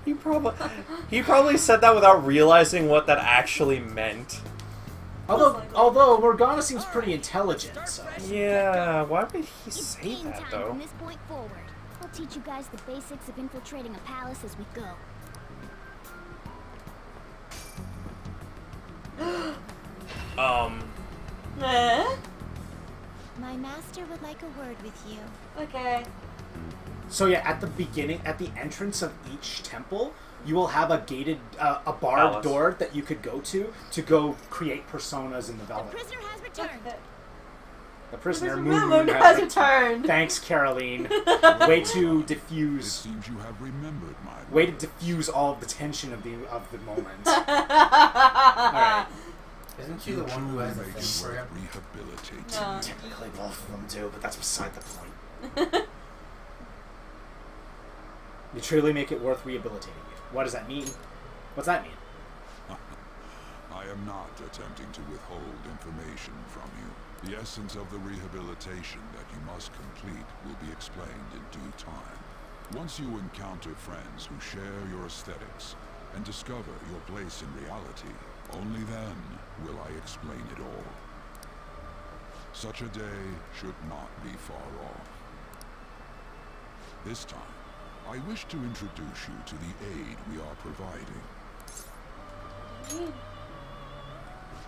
He probably said that without realizing what that actually meant. Although Morgana seems pretty intelligent, so... Yeah, why would he It's say game that time though? from this point forward. I'll teach you guys the basics of infiltrating a palace as we go. Eh? My master would like a word with you. Okay. So yeah, at the beginning, at the entrance of each temple, you will have a gated, a barred Palace. door that you could go to create personas in the The Velvet. prisoner has returned. The prisoner Moon Moon has returned. Thanks, Caroline. Way to It diffuse. seems you have remembered my Way to diffuse all of the tension of the moment. All right. Isn't she the one who has the thing for him? rehabilitate No. you. Technically, both of them do, but that's beside the point. You truly make it worth rehabilitating you. What does that mean? What's that mean? I am not attempting to withhold information from you. The essence of the rehabilitation that you must complete will be explained in due time. Once you encounter friends who share your aesthetics and discover your place in reality, only then will I explain it all. Such a day should not be far off. This time, I wish to introduce you to the aid we are providing.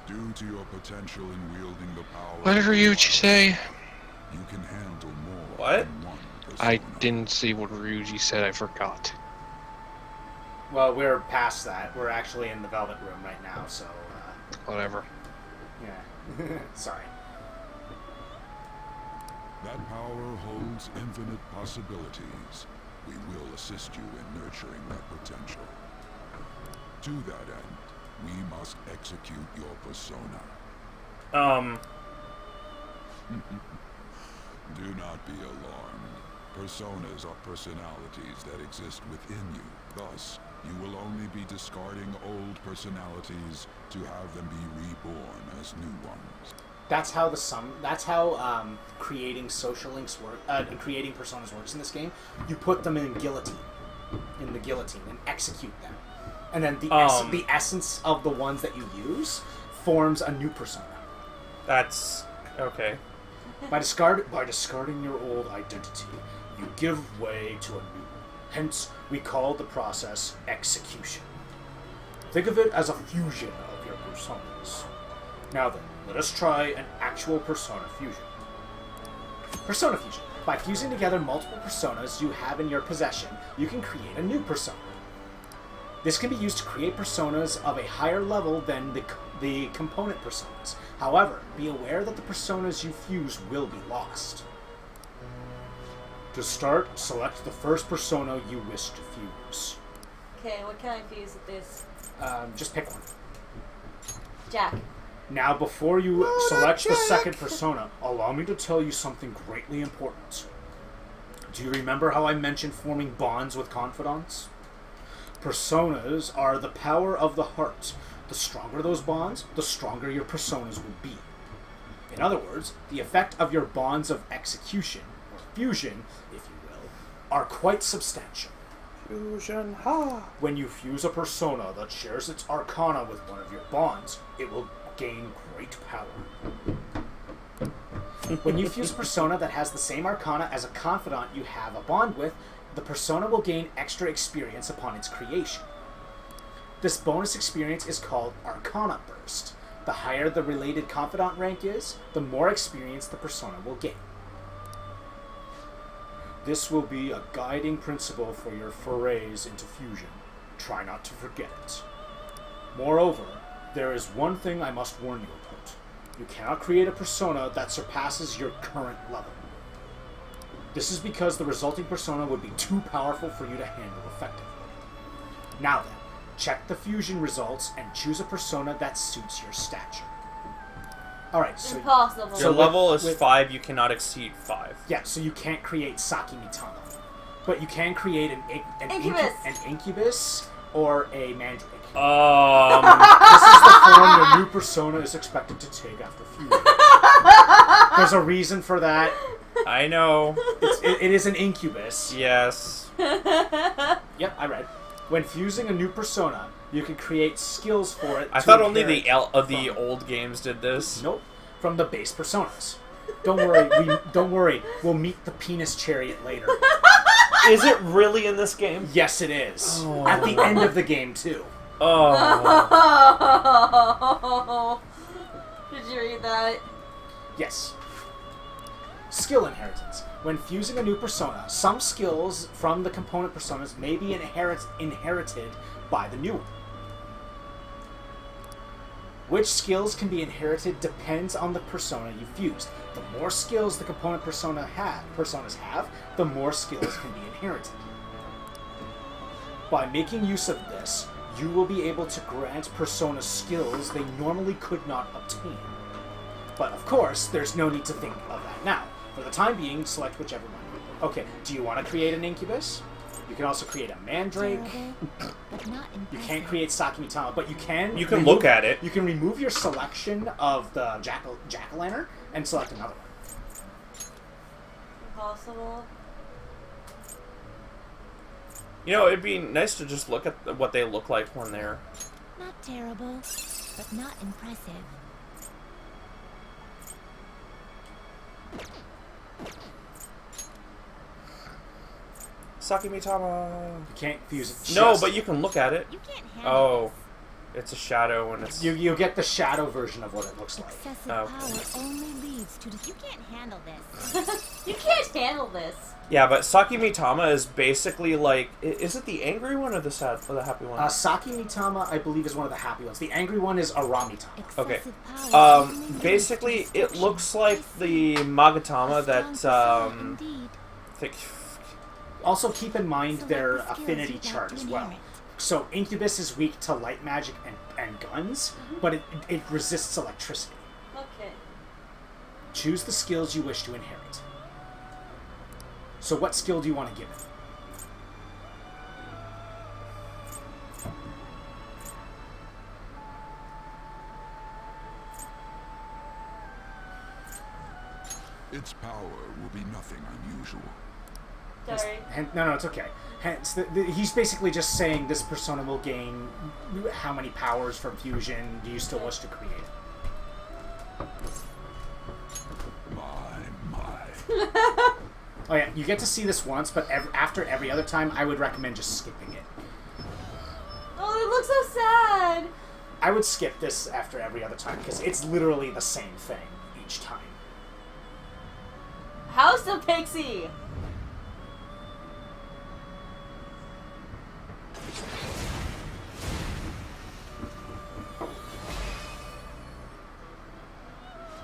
Due to your potential in wielding the power... What did Ryuji say? You can handle more What? than one I persona. didn't see what Ryuji said, I forgot. Well, we're past that. We're actually in the Velvet Room right now, so, Whatever. yeah. Sorry. That power holds infinite possibilities. We will assist you in nurturing that potential. To that end, we must execute your persona. Do not be alarmed. Personas are personalities that exist within you. Thus, you will only be discarding old personalities to have them be reborn as new ones. That's how creating social links work. Creating personas works in this game. You put them in the guillotine, and execute them, and then the essence of the ones that you use forms a new persona. That's okay. By discarding your old identity, you give way to a new. Hence, we call the process execution. Think of it as a fusion of your personas. Now then, let us try an actual persona fusion. Persona fusion. By fusing together multiple personas you have in your possession, you can create a new persona. This can be used to create personas of a higher level than the component personas. However, be aware that the personas you fuse will be lost. To start, select the first persona you wish to fuse. Okay, what can I fuse with this? Just pick one. Jack. Now, before you select the second persona, allow me to tell you something greatly important. Do you remember how I mentioned forming bonds with confidants? Personas are the power of the heart. The stronger those bonds, the stronger your personas will be. In other words, the effect of your bonds of execution, or fusion, if you will, are quite substantial. Fusion, ha! When you fuse a persona that shares its arcana with one of your bonds, it will gain great power. When you fuse a persona that has the same arcana as a confidant you have a bond with, the persona will gain extra experience upon its creation. This bonus experience is called Arcana Burst. The higher the related confidant rank is, the more experience the persona will gain. This will be a guiding principle for your forays into fusion. Try not to forget it. Moreover, there is one thing I must warn you about. You cannot create a persona that surpasses your current level. This is because the resulting persona would be too powerful for you to handle effectively. Now then, check the fusion results and choose a persona that suits your stature. Alright, so... Impossible. Your level is 5, you cannot exceed 5. Yeah, so you can't create Saki Mitama. But you can create an Incubus. An incubus or a mandrake. This This is the form your new persona is expected to take after fusion. There's a reason for that. I know. It is an incubus. Yes. Yep, I read. When fusing a new persona, you can create skills for it. I to thought only inherit the from- old games did this. Nope, from the base personas. Don't worry, don't worry. We'll meet the penis chariot later. Is it really in this game? Yes, it is. Oh. At the end of the game too. Oh. Did you read that? Yes. Skill inheritance. When fusing a new persona, some skills from the component personas may be inherited by the new one. Which skills can be inherited depends on the persona you fused. The more skills the component personas have, the more skills can be inherited. By making use of this, you will be able to grant personas skills they normally could not obtain. But of course, there's no need to think of that now. For the time being, select whichever one. Okay, do you want to create an incubus? You can also create a mandrake. You can't create Sakimitama, but you can... You can look at it. You can remove your selection of the jack-o'-lantern and select another one. Impossible. You know, it'd be nice to just look at what they look like when they're... Not terrible, but not impressive. Sakimitama. You can't fuse it. No, but you can look at it. You can't handle Oh, it's a shadow and it's... You get the shadow version of what it looks like. excessive Oh. power only leads to You can't handle this. You can't handle this. Yeah, but Sakimitama is basically like... Is it the angry one or the sad or the happy one? Sakimitama, I believe, is one of the happy ones. The angry one is Aramitama. Okay. Excessive power only leads Basically, to it looks like the Magatama that, Indeed. think... Also, keep in mind Select their the skills affinity you'd like chart to as well. inherit. So, Incubus is weak to light magic and guns, but it resists electricity. Okay. Choose the skills you wish to inherit. So, what skill do you want to give it? Its power will be nothing unusual. Sorry. No, it's okay. Hence, he's basically just saying this persona will gain how many powers from fusion do you still wish to create? My. Oh yeah, you get to see this once, but after every other time, I would recommend just skipping it. Oh, it looks so sad. I would skip this after every other time, because it's literally the same thing each time. House of Pixie.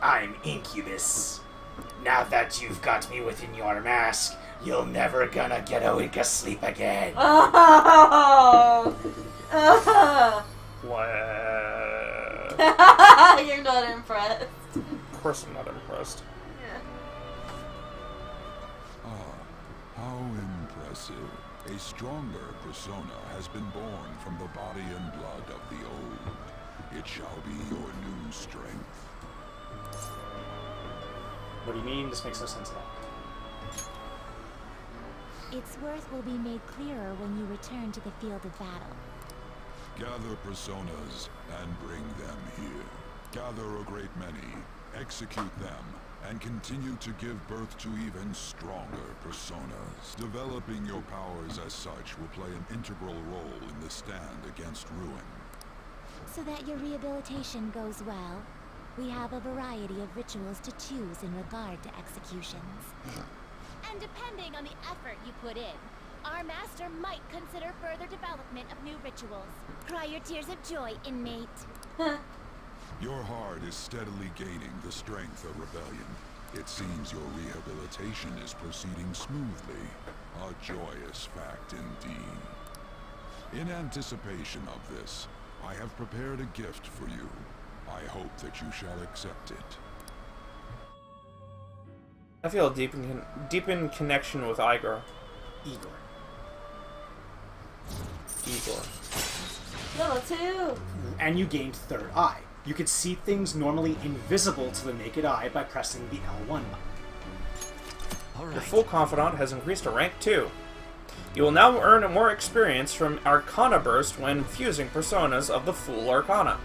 I'm Incubus. Now that you've got me within your mask, you're never gonna get a wink of sleep again. Oh. What? You're not impressed. Of course I'm not impressed. Ah, how impressive. A stronger persona has been born from the body and blood of the old. It shall be your new strength. What do you mean? This makes no sense at all. Its worth will be made clearer when you return to the field of battle. Gather personas and bring them here. Gather a great many, execute them, and continue to give birth to even stronger personas. Developing your powers as such will play an integral role in the stand against ruin. So that your rehabilitation goes well, we have a variety of rituals to choose in regard to executions. And depending on the effort you put in, our master might consider further development of new rituals. Cry your tears of joy, inmate. Your heart is steadily gaining the strength of rebellion. It seems your rehabilitation is proceeding smoothly. A joyous fact indeed. In anticipation of this, I have prepared a gift for you. I hope that you shall accept it. I feel a deep in connection with Igor. Igor. Level 2. And you gained third eye. You could see things normally invisible to the naked eye by pressing the L1 button. Your full confidant has increased to rank 2. You will now earn more experience from Arcana Burst when fusing personas of the Full Arcana.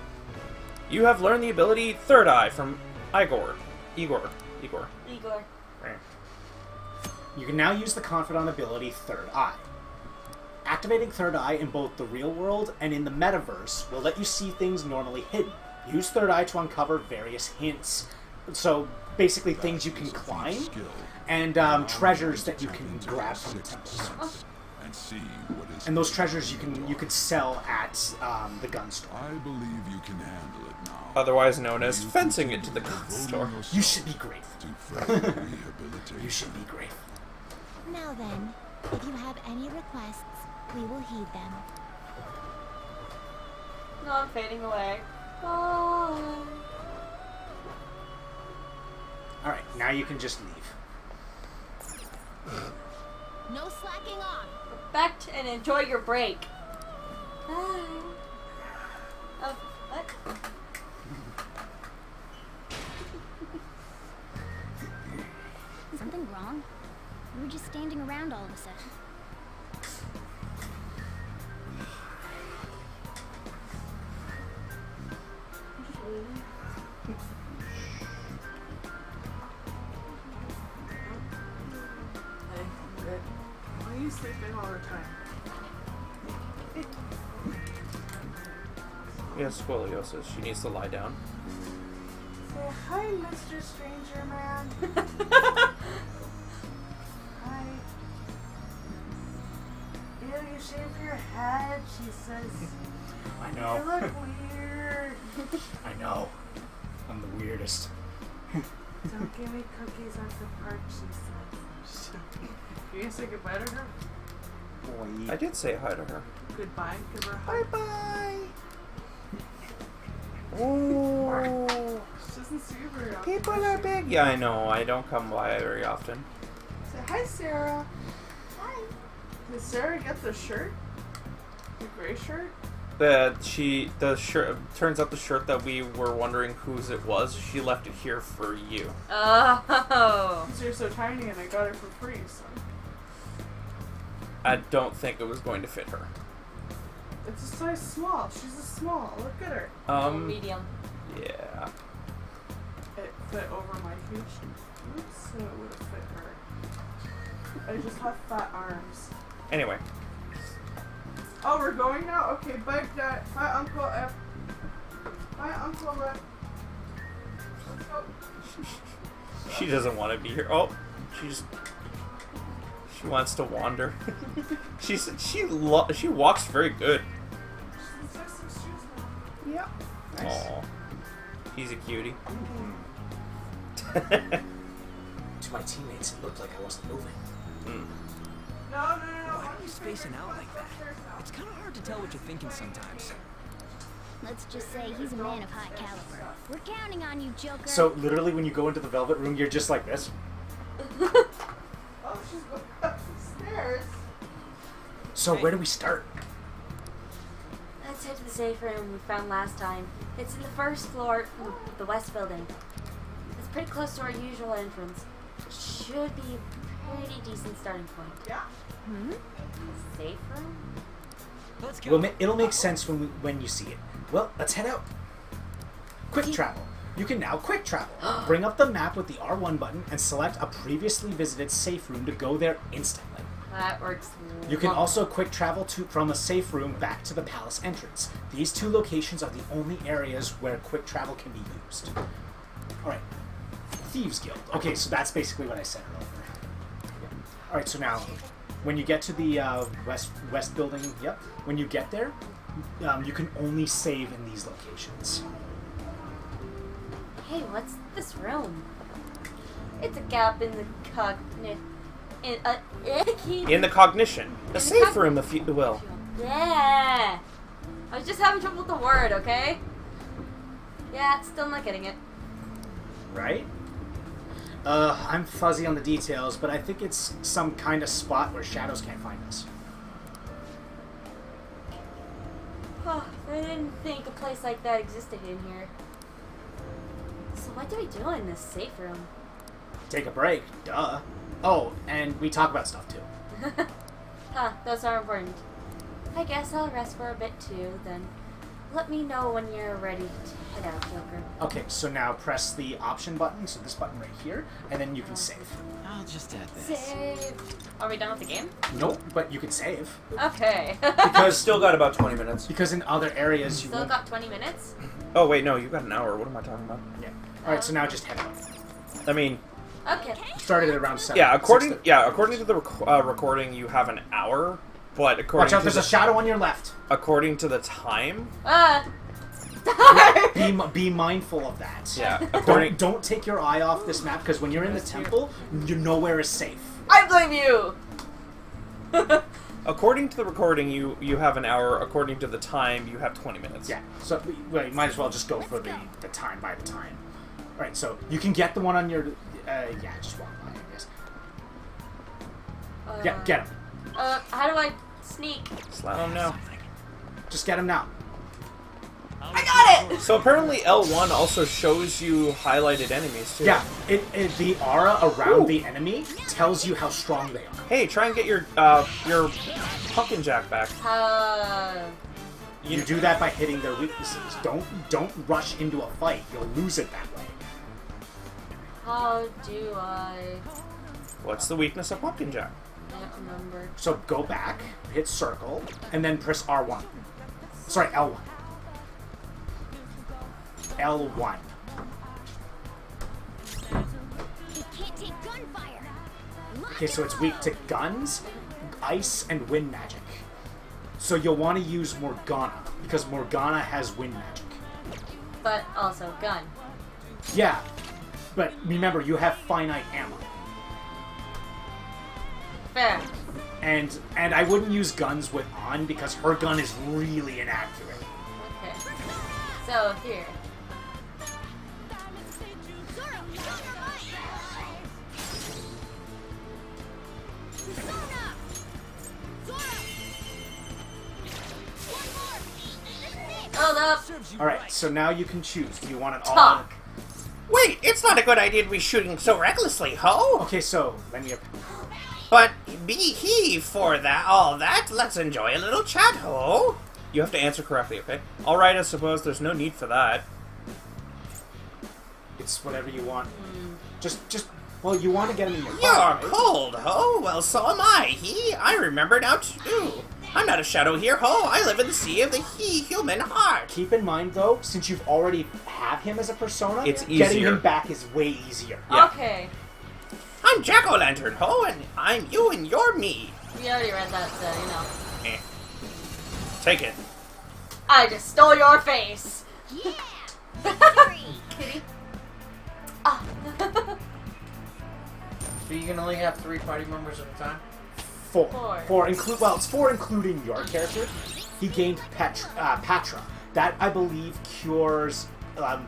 You have learned the ability Third Eye from Igor. You can now use the confidant ability Third Eye. Activating Third Eye in both the real world and in the metaverse will let you see things normally hidden. Use Third Eye to uncover various hints. So basically things you can climb and treasures that you can grab from the temples. And see what is. And those treasures you could sell at the gun store. I believe you can handle it now. Otherwise known as fencing it to the gun store. You should be grateful. To further rehabilitation. You should be grateful. Now then, if you have any requests, we will heed them. No, I'm fading away. Bye. Alright, now you can just leave. No slacking on. Back and enjoy your break. Bye. Oh, what? Something wrong? We were just standing around all of a sudden. Why are you sleeping all the time? She has scoliosis. She needs to lie down. Say hi, Mr. Stranger Man. Hi. Ew, you shave your head, she says. I You know. look weird. I know. I'm the weirdest. Don't give me cookies after park, she says. You gonna say goodbye to her? I did say hi to her. Goodbye. Give her a hug. Bye. Ooh. She doesn't see you very often. People does are she? big. Yeah, I know. I don't come by very often. Say hi, Sarah. Hi. Did Sarah get the shirt? The gray shirt? The shirt. Turns out the shirt that we were wondering whose it was. She left it here for you. Oh. Because you're so tiny and I got it for free, so. I don't think it was going to fit her. It's a size small. She's a small. Look at her. Medium. Yeah. It fit over my huge. Oops, so it would have fit her. I just have fat arms. Anyway. Oh, we're going now? Okay, bye, Dad. Bye, Uncle F. Bye, Uncle F. Let's go. She doesn't want to be here. Oh, she wants to wander. she walks very good. She's got some shoes now. Yeah. Nice. Aw. He's a cutie. To my teammates, it looked like I wasn't moving. Mm. No. Why are you spacing out like that? It's kind of hard to tell what you're thinking sometimes. Let's just say he's a man of high caliber. We're counting on you, Joker. So, literally, when you go into the Velvet Room, you're just like this. Oh, she's going up the stairs. So, where do we start? Let's head to the safe room we found last time. It's in the first floor of the west building. It's pretty close to our usual entrance. It should be a pretty decent starting point. Yeah. Safe room? Let's go. It'll make sense when you see it. Well, let's head out. Quick travel. You can now quick travel. Bring up the map with the R1 button and select a previously visited safe room to go there instantly. That works. You can also quick travel from a safe room back to the palace entrance. These two locations are the only areas where quick travel can be used. Alright. Thieves Guild. Okay, so that's basically what I said earlier. Alright, so now, when you get to the west building, when you get there, you can only save in these locations. Hey, what's this room? It's a gap in the In the cognition. A safe room, if you will. Yeah. I was just having trouble with the word, okay? Yeah, still not getting it. Right? I'm fuzzy on the details, but I think it's some kind of spot where shadows can't find us. Oh, I didn't think a place like that existed in here. So what do we do in this safe room? Take a break, duh. Oh, and we talk about stuff too. Huh, those are important. I guess I'll rest for a bit too, then. Let me know when you're ready to head out, Joker. Okay, so now press the option button, so this button right here, and then you can save. I'll just add this. Save. Are we done with the game? Nope, but you can save. Okay. Because still got about 20 minutes. Because in other areas you Still won't... got 20 minutes? Oh wait, no, you got an hour. What am I talking about? Yeah. Alright, so now just head out. I mean, Okay. Started at around 7. yeah. According 6:30. to the recording, you have an hour. But according Watch out, to there's a shadow on your left. according to the time, Be mindful of that. yeah. According Don't take your eye off this map, because when you're in the temple, nowhere is safe. I blame you. according to the recording, you have an hour. According to the time, you have 20 minutes. Yeah, so well, you might as well just go for the time by the time. Alright, so you can get the one on your... yeah, just walk by, I guess. Yeah, get him. How do I sneak? Slap him now. Just get him now. I got it! So apparently L1 also shows you highlighted enemies too. Yeah, the aura around the enemy tells you how strong they are. Hey, try and get your pumpkin jack back. You do that by hitting their weaknesses. Don't rush into a fight. You'll lose it that way. How do I... What's the weakness of pumpkin jack? I don't remember. So go back, hit circle, and then press R1. Sorry, L1. L1. It can't take gunfire. Okay, so it's weak to guns, ice, and wind magic. So you'll want to use Morgana, because Morgana has wind magic. But also gun. Yeah, but remember, you have finite ammo. Fair. And I wouldn't use guns with on, because her gun is really inaccurate. Okay. So, here. Hold up. Alright, so now you can choose. Do you want it all? Talk. Wait, it's not a good idea to be shooting so recklessly, ho! Okay, so, let me... But be he for that, all that, let's enjoy a little chat, ho! You have to answer correctly, okay? Alright, I suppose there's no need for that. It's whatever you want. Well, you want to get him in your You're pocket, right? cold, ho! Well, so am I, he. I remember now, too. I'm not a shadow here, ho! I live in the sea of the human heart! Keep in mind, though, since you've already have him as a persona, It's getting easier. him back is way easier. Yeah. Okay. I'm Jack-o'-lantern, ho, and I'm you and you're me. We already read that, so, you know. Eh. Take it. I just stole your face. Yeah. Kitty. Ah. So you can only have 3 party members at a time? 4. 4 include. Well, it's 4 including your character. He gained Patra. That, I believe, cures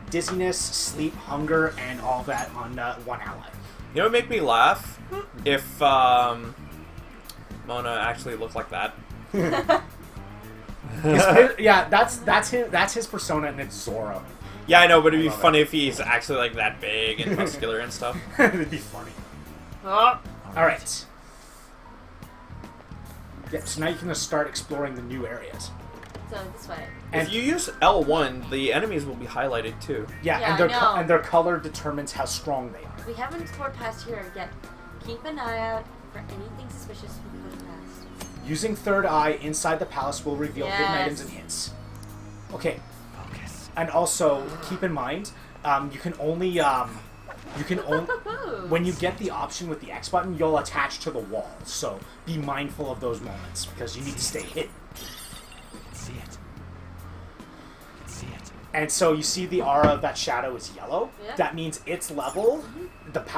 dizziness, sleep, hunger, and all that on one ally. You know what would make me laugh? If, Mona actually looked like that. Yeah, that's his persona, and it's Zoro. Yeah, I know, but it'd be love funny if he's actually, like, that big and muscular and stuff. It'd be funny. Oh. Alright. Yeah, so now you can start exploring the new areas. So, this way. And If you use L1, the enemies will be highlighted, too. yeah, Yeah, and I know. their color determines how strong they are. We haven't explored past here yet. Keep an eye out for anything suspicious we put past. Using third eye inside the palace will reveal hidden Yes. items and hints. Okay. And also, keep in mind, you can only when you get the option with the X button, you'll attach to the wall. So be mindful of those moments because you need to stay hidden. See it. And so you see the aura of that shadow is yellow. Yeah. That means its level,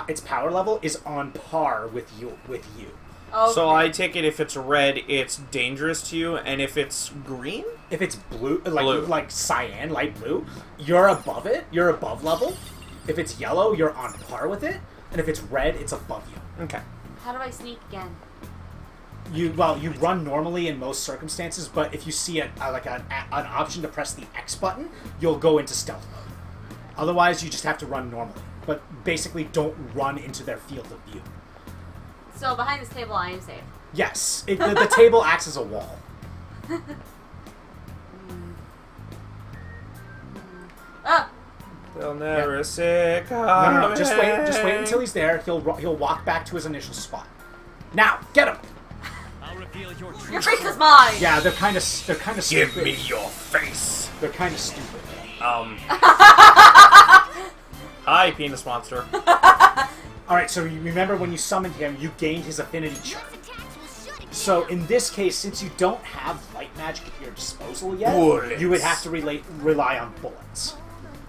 its power level is on par with you. Okay. So I take it if it's red, it's dangerous to you, and if it's green? If it's blue, Blue. like cyan, light blue, you're above it. You're above level. If it's yellow, you're on par with it, and if it's red, it's above you. Okay. How do I sneak again? You run normally in most circumstances, but if you see an option to press the X button, you'll go into stealth mode. Otherwise, you just have to run normally. But basically, don't run into their field of view. So behind this table, I am safe. Yes, the table acts as a wall. Ah! They'll never say No. Just wait until he's there. He'll walk back to his initial spot. Now, get him. I'll reveal your true Your face is mine! Yeah, they're kind of stupid. Give me your face. They're kind of stupid. Hi, penis monster. Alright, so you remember when you summoned him, you gained his affinity chart. So in this case, since you don't have light magic at your disposal yet, Bullets. you would have to rely on bullets.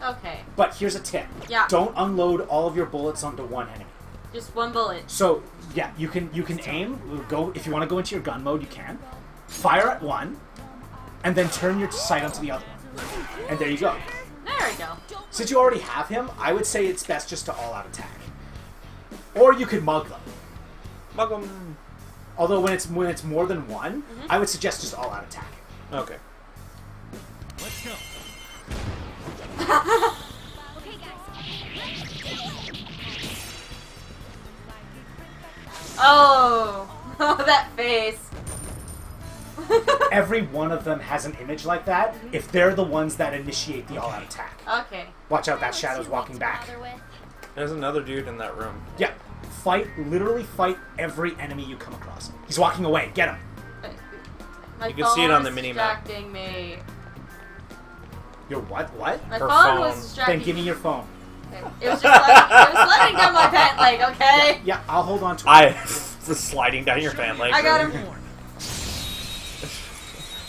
Okay. But here's a tip. Yeah. Don't unload all of your bullets onto one enemy. Just one bullet. So yeah, you can aim, go if you want to go into your gun mode, you can. Fire at one, and then turn your sight onto the other one. And there you go. There we go. Since you already have him, I would say it's best just to all-out attack. Or you could mug them. Mug 'em. Although when it's more than one, I would suggest just all-out attack. Okay. Let's go. Oh, that face. Every one of them has an image like that if they're the ones that initiate the all-out attack. Okay. Watch out, that shadow's walking back. There's another dude in that room. Yeah. Literally fight every enemy you come across. He's walking away. Get him. My You can see it on the phone was minimap. distracting me. Your what? What? My Her phone was phone. distracting Then give me your phone. Okay. It was just letting down my pant leg, okay? Yeah, I'll hold on to it. I was sliding down your fan leg. I got him.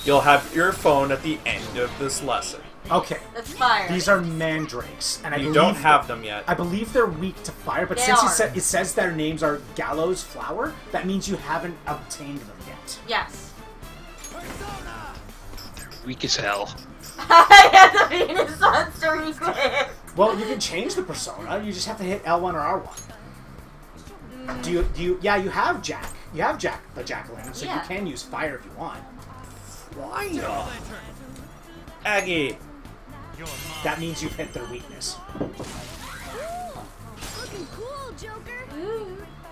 You'll have your phone at the end of this lesson. Okay. That's fire. These are mandrakes, and I You believe don't have them yet. I believe they're weak to fire, but They since are. it says their names are Gallows Flower, that means you haven't obtained them yet. Yes. Weak as hell. I had the Venus monster request. Well, you can change the persona. You just have to hit L1 or R1. Do you? Yeah, you have Jack. You have Jack the Jack-o'-lantern, so you Yeah. can use fire if you want. Why not? Aggie. That means you've hit their weakness. Looking cool, Joker.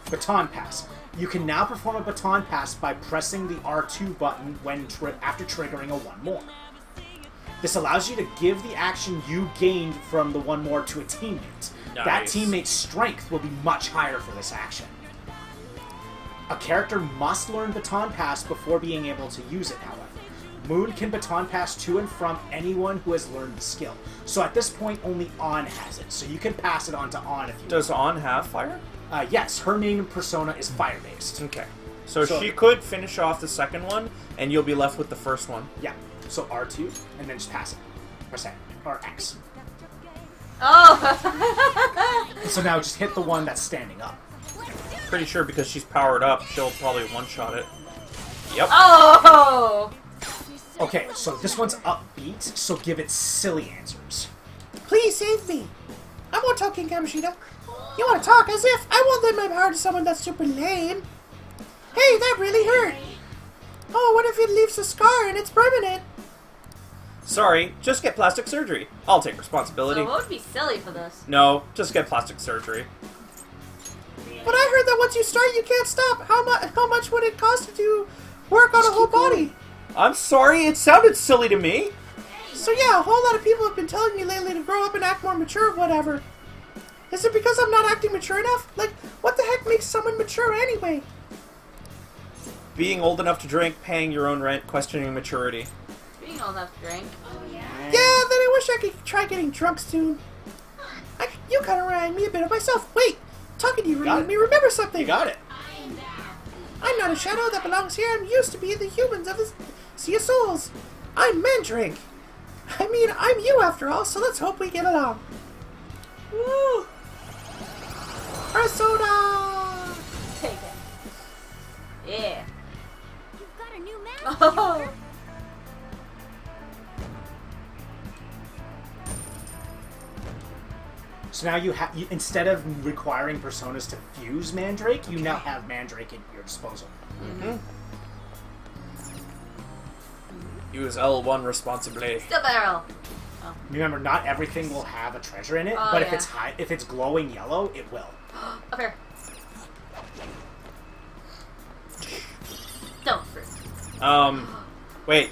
Baton pass. You can now perform a baton pass by pressing the R2 button when after triggering a one more. This allows you to give the action you gained from the one more to a teammate. That Nice. teammate's strength will be much higher for this action. A character must learn baton pass before being able to use it, however. Moon can baton pass to and from anyone who has learned the skill. So at this point, only On has it. So you can pass it on to On if you Does On have fire? yes, her main persona is fire-based. Okay. So So- she could finish off the second one, and you'll be left with the first one. Yeah. So R2, and then just pass it. Press A, or X. Oh. And so now just hit the one that's standing up. Pretty sure because she's powered up, she'll probably one-shot it. Yep. Oh. Okay, so this one's upbeat, so give it silly answers. Please save me. I won't talk in Kamishita. You want to talk as if I won't lend my power to someone that's super lame. Hey, that really hurt. Oh, what if it leaves a scar and it's permanent? Sorry, just get plastic surgery. I'll take responsibility. So what would be silly for this? No, just get plastic surgery. But I heard that once you start, you can't stop. How much would it cost to work on a whole body? I'm sorry, it sounded silly to me. So yeah, a whole lot of people have been telling me lately to grow up and act more mature or whatever. Is it because I'm not acting mature enough? Like, what the heck makes someone mature anyway? Being old enough to drink, paying your own rent, questioning maturity. Being old enough to drink. Yeah, then I wish I could try getting drunk soon. You kind of remind me a bit of myself. Wait, talking to you Got made it. me remember something. You got it. I'm not a shadow that belongs here. I'm used to be the humans of the Sea of Souls. I'm Mandrake. I mean, I'm you after all, so let's hope we get along. Woo! Persona! Take it. Yeah. You've got a new mask. Oh. So now you have, instead of requiring personas to fuse Mandrake, you now have Mandrake at your disposal. Use L1 responsibly. Steel barrel. Remember, not everything will have a treasure in it, Oh, but yeah. if it's glowing yellow, it will. Up here. Don't fruit. Wait.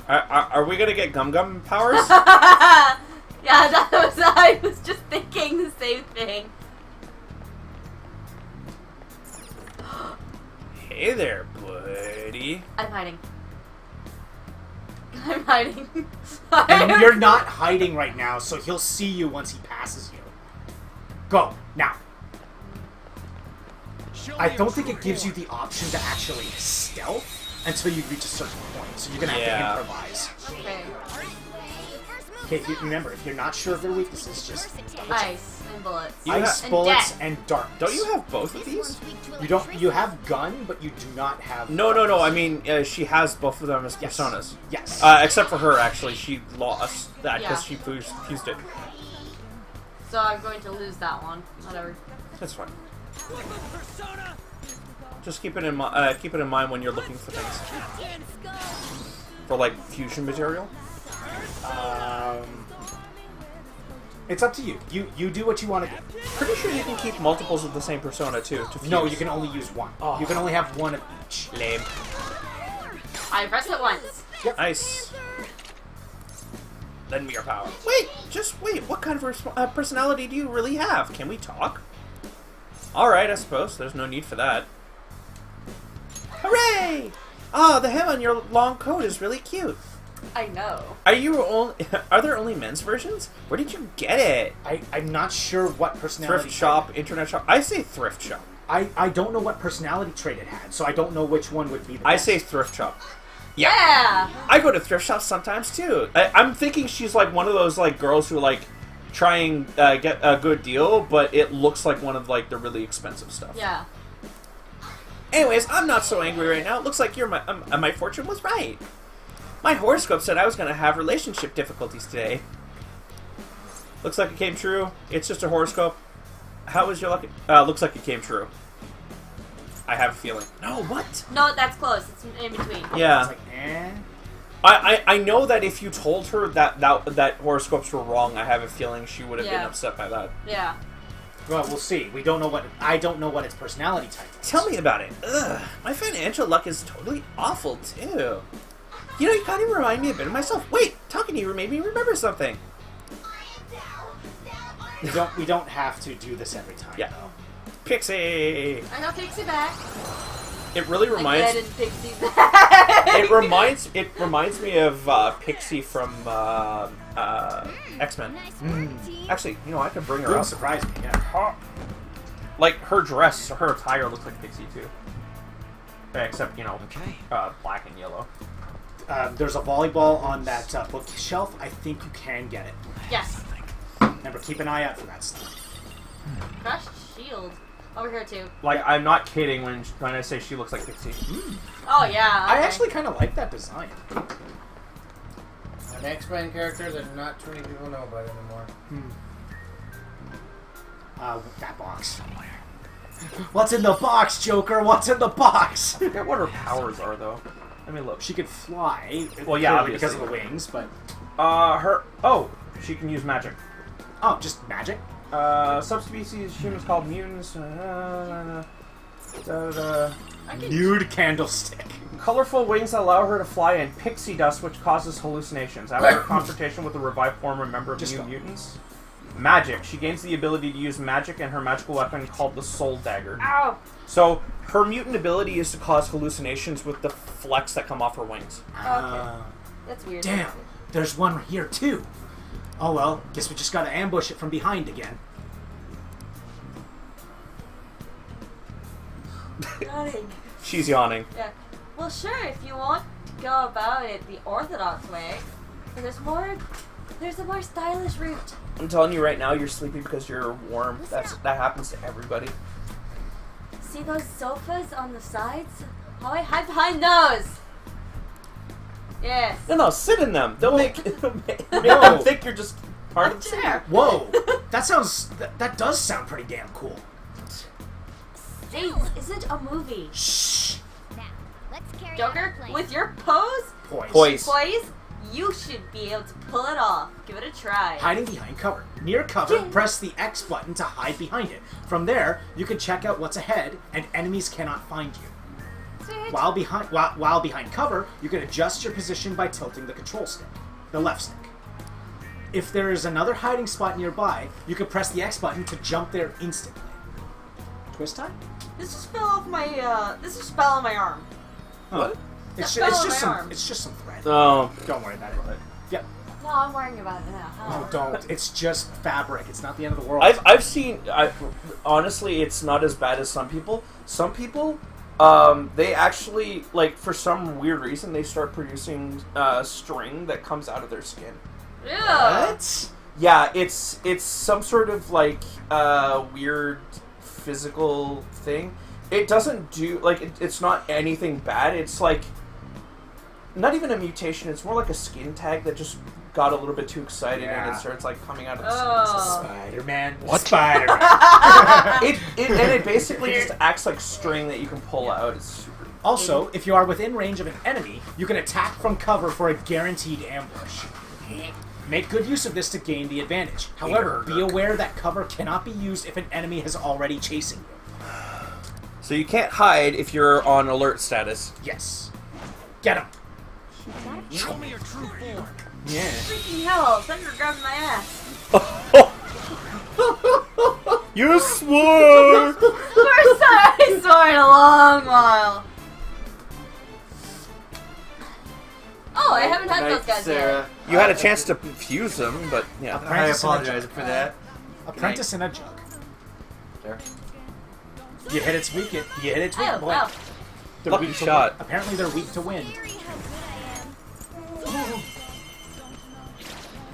Are we gonna get Gum Gum powers? Yeah, I was just thinking the same thing. Hey there, buddy. I'm hiding. I'm hiding. And you're not hiding right now, so he'll see you once he passes you. Go now. Show I me don't your think true it gives you form. the option to actually stealth until you reach a certain point. So you're gonna have Yeah. to improvise. Okay. Okay, remember, if you're not sure of their weaknesses, just double check. Ice and bullets. You Ice, have- bullets, death. and darkness. Don't you have both of these? You don't. You have gun, but you do not have. No. darkness. I mean, she has both of them as Yes. personas. Yes. Except for her, actually, she lost that because Yeah. she fused it. So I'm going to lose that one. Whatever. That's fine. Persona. Just keep it in mind when you're looking for things. For like fusion material. It's up to you. You do what you want to do. Pretty sure you can keep multiples of the same persona too. To fuse. No, you can only use one. Oh. You can only have one of each. Lame. I pressed it once. Nice. Lend me your power. Wait, just wait. What kind of personality do you really have? Can we talk? Alright, I suppose. There's no need for that. Hooray! Oh, the hem on your long coat is really cute. I know. Are there only men's versions? Where did you get it? I'm not sure what personality. Thrift shop, internet shop. I say thrift shop. I don't know what personality trait it had, so I don't know which one would be the I best. say thrift shop. Yeah. I go to thrift shops sometimes too. I'm thinking she's like one of those like girls who like try and get a good deal, but it looks like one of like the really expensive stuff. Yeah. Anyways, I'm not so angry right now. It looks like my fortune was right. My horoscope said I was going to have relationship difficulties today. Looks like it came true. It's just a horoscope. How was your lucky? Looks like it came true. I have a feeling. No, what? No, that's close. It's in between. Yeah. It's like, eh. I know that if you told her that horoscopes were wrong, I have a feeling she would have been Yeah. upset by that. Yeah. Well, we'll see. We don't know what. I don't know what its personality type is. Tell me about it. Ugh, my financial luck is totally awful too. You know, you kind of remind me a bit of myself. Wait, talking to you made me remember something. We don't have to do this every time. Yeah. Though. Pixie. I got Pixie back. It really reminds. Again, Pixie back. It reminds me of Pixie from X-Men. Actually, you know, I could bring her Wouldn't up. surprise me. Yeah. Like her dress, her attire looks like Pixie too. Except, you know, Okay. black and yellow. There's a volleyball on that bookshelf. I think you can get it. Yes. Remember, keep an eye out for that stuff. Crushed shield. Over here too. Like, I'm not kidding when I say she looks like Pixie. Oh yeah. I okay. actually kind of like that design. An X-Men character that not too many people know about anymore. That box. What's in the box, Joker? What's in the box? I forget what her powers are, though. Let me look. She could fly. Well, yeah, clearly because of obviously. the wings, but she can use magic. oh, just magic. Subspecies humans called mutants. Nude candlestick. Colorful wings allow her to fly, and pixie dust, which causes hallucinations. After a confrontation with a revived former member of Just New go. Mutants. Magic. She gains the ability to use magic and her magical weapon called the Soul Dagger. Ow. So, her mutant ability is to cause hallucinations with the flecks that come off her wings. That's weird. Damn, there's one here too. Oh well, guess we just gotta ambush it from behind again. Yawning. She's yawning. Yeah. Well, sure, if you want to go about it the orthodox way, but there's a more stylish route. I'm telling you right now, you're sleepy because you're warm. That happens to everybody. See those sofas on the sides? How I hide behind those? Yes. No, sit in them. They'll make them think you're just part of the chair. Whoa, that does sound pretty damn cool. This isn't a movie. Shh. Now, let's carry Joker, on our plan. with your pose, Poise. you should be able to pull it off. Give it a try. Hiding behind cover. Near cover, press the X button to hide behind it. From there, you can check out what's ahead, and enemies cannot find you. Sweet. While behind cover, you can adjust your position by tilting the control stick, the left stick. If there is another hiding spot nearby, you can press the X button to jump there instantly. Twist time? This just fell off my. This just fell on my arm. What? That fell on my arm. It's just some thread. Oh, Don't worry about it. Yep. No, I'm worrying about it now. No, don't. It's just fabric. It's not the end of the world. I've seen. Honestly, it's not as bad as some people. Some people, they actually like for some weird reason they start producing string that comes out of their skin. Yeah. What? Yeah, it's some sort of like weird physical thing. It doesn't do like it's not anything bad. It's like not even a mutation. It's more like a skin tag that just got a little bit too excited and it starts like coming out of the skin. Spider-Man. What? Spider-Man. it basically just acts like string that you can pull out. It's super. Also, if you are within range of an enemy, you can attack from cover for a guaranteed ambush. Make good use of this to gain the advantage. However, be aware that cover cannot be used if an enemy is already chasing you. So you can't hide if you're on alert status. Yes. Get him. Show me your true form. Yeah. Freaking hell, Thunder grabbed my ass. You swore! First time I swore in a long while. Oh, I haven't had those guys yet. You had a chance to fuse them, but yeah. I apologize for that. Apprentice in a jug. There. You hit its weak. You hit its weak Oh, point. wow. They're Lucky weak to shot. win. Apparently, they're weak to win.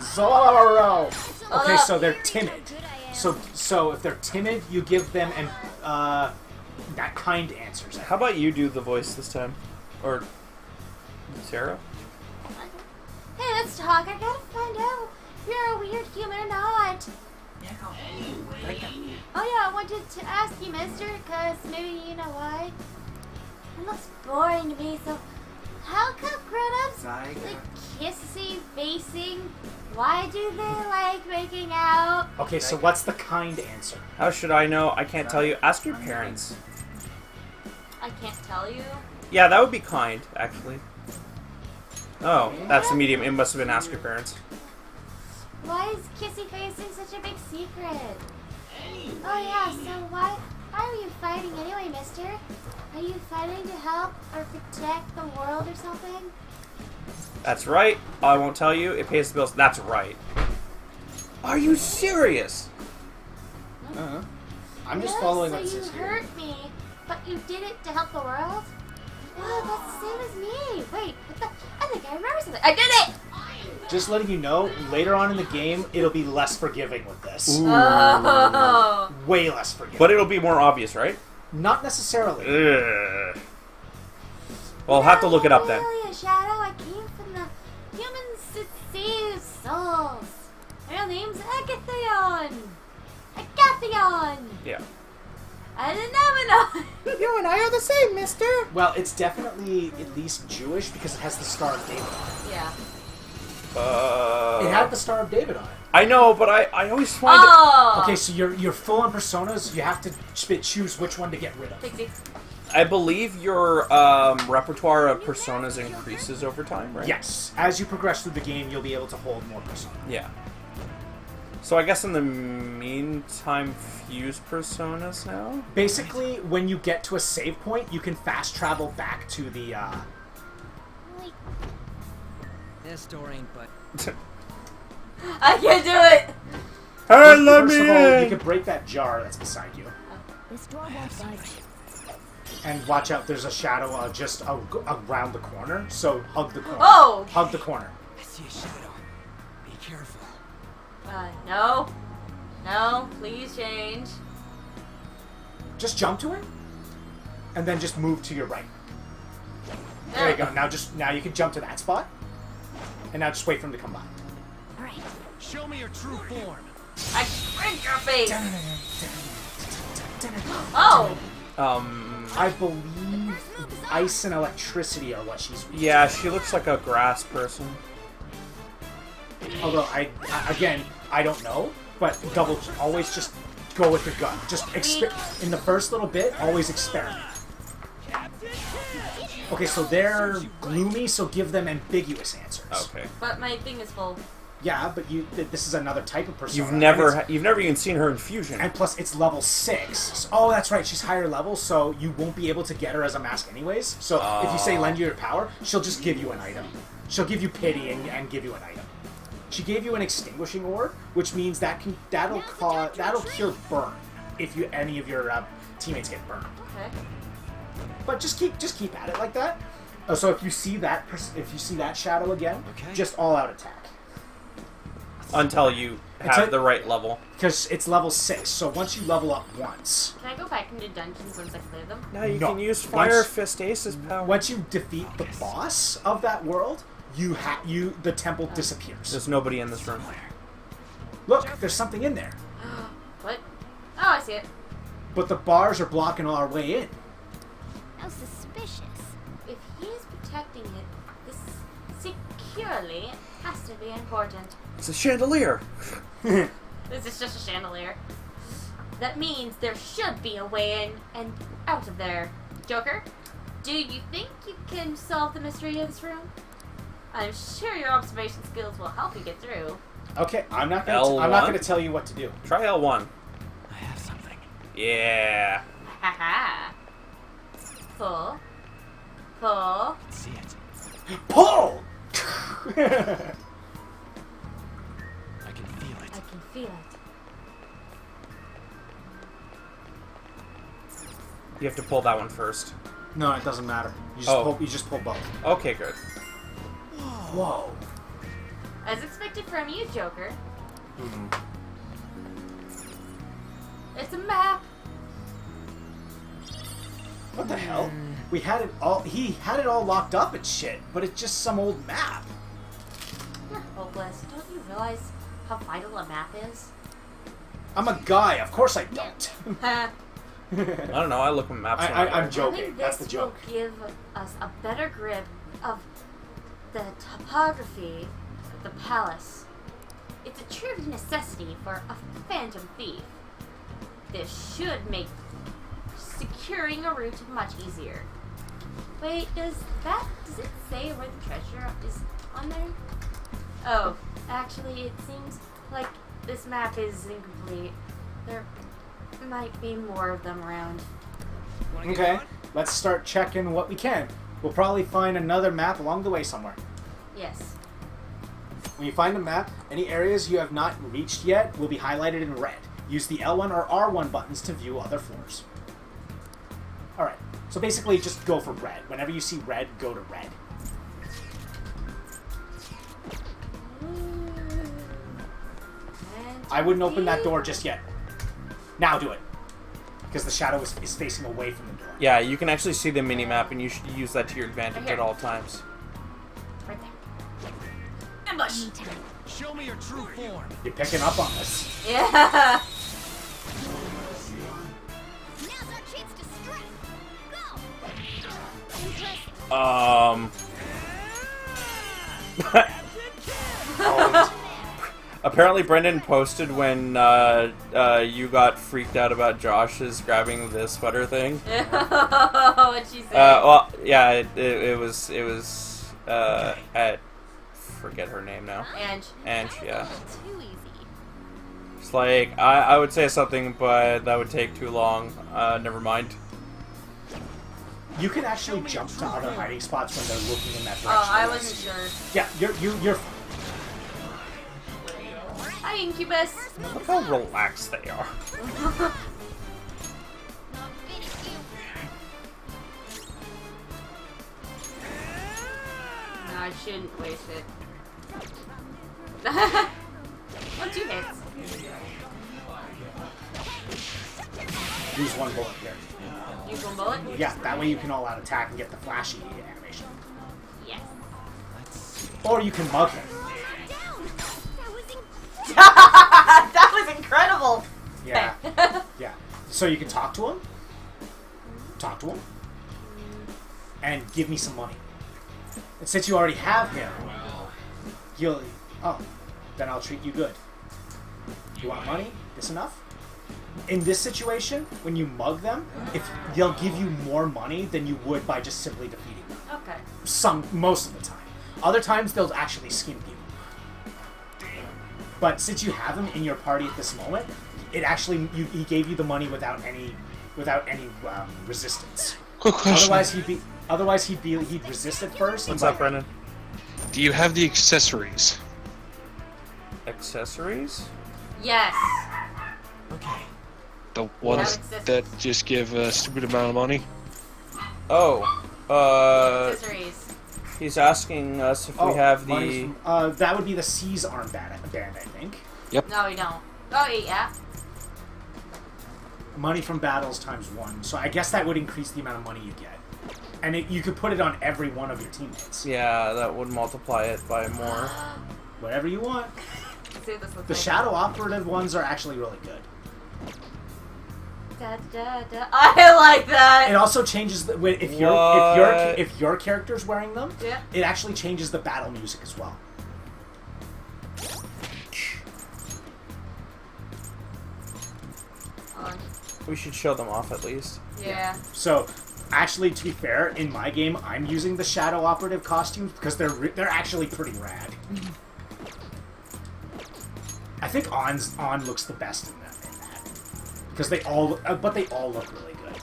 Zorro. Okay, so they're timid. So if they're timid, you give them that kind answers. How about you do the voice this time, or Sarah? Hey, let's talk. I gotta find out if you're a weird human or not. Oh yeah, I wanted to ask you, mister, because maybe you know why. It looks boring to me, so how come grown-ups like kissy facing? Why do they like making out? Okay, so what's the kind answer? How should I know? I can't tell you. Ask your parents. I can't tell you. Yeah, that would be kind, actually. Oh, that's the medium. It must have been ask your parents. Why is kissy facing such a big secret? Oh yeah, so why are you fighting anyway, mister? Are you fighting to help or protect the world or something? That's right. I won't tell you. It pays the bills. That's right. Are you serious? I'm just Yes, following so what it you says here. hurt me, but you did it to help the world? Wow, that's the same as me. Wait, what the? I think I remember something. I did it! Just letting you know, later on in the game, it'll be less forgiving with this. Oh. Way less forgiving. But it'll be more obvious, right? Not necessarily. Ugh. Well, I'll have to look it up then. Really a shadow. I came from the human souls. Real name's Agathion. Agathion. Yeah. I didn't know. You and I are the same, mister. Well, it's definitely at least Jewish because it has the Star of David on it. Yeah. It had the Star of David on it. I know, but I always wanted Oh. Okay, so you're full on personas. You have to choose which one to get rid of. Pixie. I believe your repertoire of personas increases over time, right? Yes. As you progress through the game, you'll be able to hold more personas. Yeah. So I guess in the meantime, fuse personas now? Basically, when you get to a save point, you can fast travel back to the, This door ain't but. I can't do it. Hey, let First me of all, you in! can break that jar that's beside you. This door won't budge. And watch out, there's a shadow just around the corner, so hug the corner. Oh. Hug the corner. I see a shadow. Be careful. No. No, please change. Just jump to it, and then just move to your right. There you go. Now you can jump to that spot, and now just wait for him to come by. Alright. Show me your true form. I break your face. Oh. I believe ice and electricity are what she's. Yeah, she looks like a grass person. Although again, I don't know, but always just go with your gut. Just in the first little bit, always experiment. Okay, so they're gloomy, so give them ambiguous answers. Okay. But my thing is full. Yeah, but this is another type of persona. You've never even seen her in fusion. And plus, it's level 6. Oh, that's right. She's higher level, so you won't be able to get her as a mask anyways. So if you say lend you your power, she'll just give you an item. She'll give you pity and give you an item. She gave you an extinguishing orb, which means that'll cure burn if any of your teammates get burned. Okay. But just keep at it like that. So if you see that shadow again, just all out attack. Until you have the right level. Because it's level 6, so once you level up once... Can I go back into dungeons once I clear them? No, you can use Fire Fist Ace's power. Once you defeat the boss of that world, the temple disappears. There's nobody in this room. Look, there's something in there. What? Oh, I see it. But the bars are blocking our way in. How suspicious. If he is protecting it this securely, it has to be important. It's a chandelier. This is just a chandelier. That means there should be a way in and out of there. Joker, do you think you can solve the mystery of this room? I'm sure your observation skills will help you get through. Okay, I'm not gonna tell you what to do. Try L1. I have something. Yeah. Haha. Pull. See it. Pull! I can feel it. I can feel it. You have to pull that one first. No, it doesn't matter. You just pull both. Okay, good. Whoa. As expected from you, Joker. It's a map. What the hell? We had it all. He had it all locked up and shit, but it's just some old map. You're hopeless. Don't you realize how vital a map is? I'm a guy. Of course I don't. I don't know. I look at maps. I'm joking. Having That's the this joke. will give us a better grip of the topography of the palace. It's a true necessity for a phantom thief. This should make securing a route much easier. Wait, does it say where the treasure is on there? Oh, actually, it seems like this map is incomplete. There might be more of them around. Okay, let's start checking what we can. We'll probably find another map along the way somewhere. Yes. When you find a map, any areas you have not reached yet will be highlighted in red. Use the L1 or R1 buttons to view other floors. Alright, so basically just go for red. Whenever you see red, go to red. I wouldn't open that door just yet. Now do it. Because the shadow is facing away from the door. Yeah, you can actually see the mini-map, and you should use that to your advantage at all times. Right there. Ambush! Show me your true form. You're picking up on this. Yeah! Now's our chance to strike. Go! Apparently Brendan posted when you got freaked out about Josh's grabbing the sweater thing. What'd she say? Well, yeah, it was at, forget her name now. Ange, yeah. Too easy. It's like, I would say something, but that would take too long. Never mind. You can actually jump to other hiding spots when they're looking in that direction. Oh, I wasn't sure. Yeah, you're Hi, Incubus! Look how relaxed they are. No, I shouldn't waste it. 1, 2 hits. Use one bullet here. Use one bullet? Yeah, that way you can all out attack and get the flashy animation. Yes. Or you can mug him. That was incredible! Yeah. Yeah. So you can talk to him. Talk to him. And give me some money. And since you already have him, then I'll treat you good. You want money? This enough? In this situation, when you mug them, they'll give you more money than you would by just simply defeating them. Okay. Most of the time. Other times, they'll actually skim people. But since you have him in your party at this moment, he gave you the money without any resistance. Quick question. Otherwise he'd resist at first. What's up, Brendan? Do you have the accessories? Accessories? Yes. Okay. The ones that just give a stupid amount of money. Oh, Accessories. he's asking us if we have the... that would be the Seize armband, I think. No, we don't. Oh, yeah. Money from battles times 1. So I guess that would increase the amount of money you get. And you could put it on every one of your teammates. Yeah, that would multiply it by more. Whatever you want. Let's see what this looks The like. Shadow Operative ones are actually really good. Da, da, da. I like that. It also changes if your character's wearing them. Yeah. It actually changes the battle music as well. We should show them off at least. Yeah. So, actually, to be fair, in my game, I'm using the Shadow Operative costumes because they're actually pretty rad. I think On looks the best in that because they all look really good.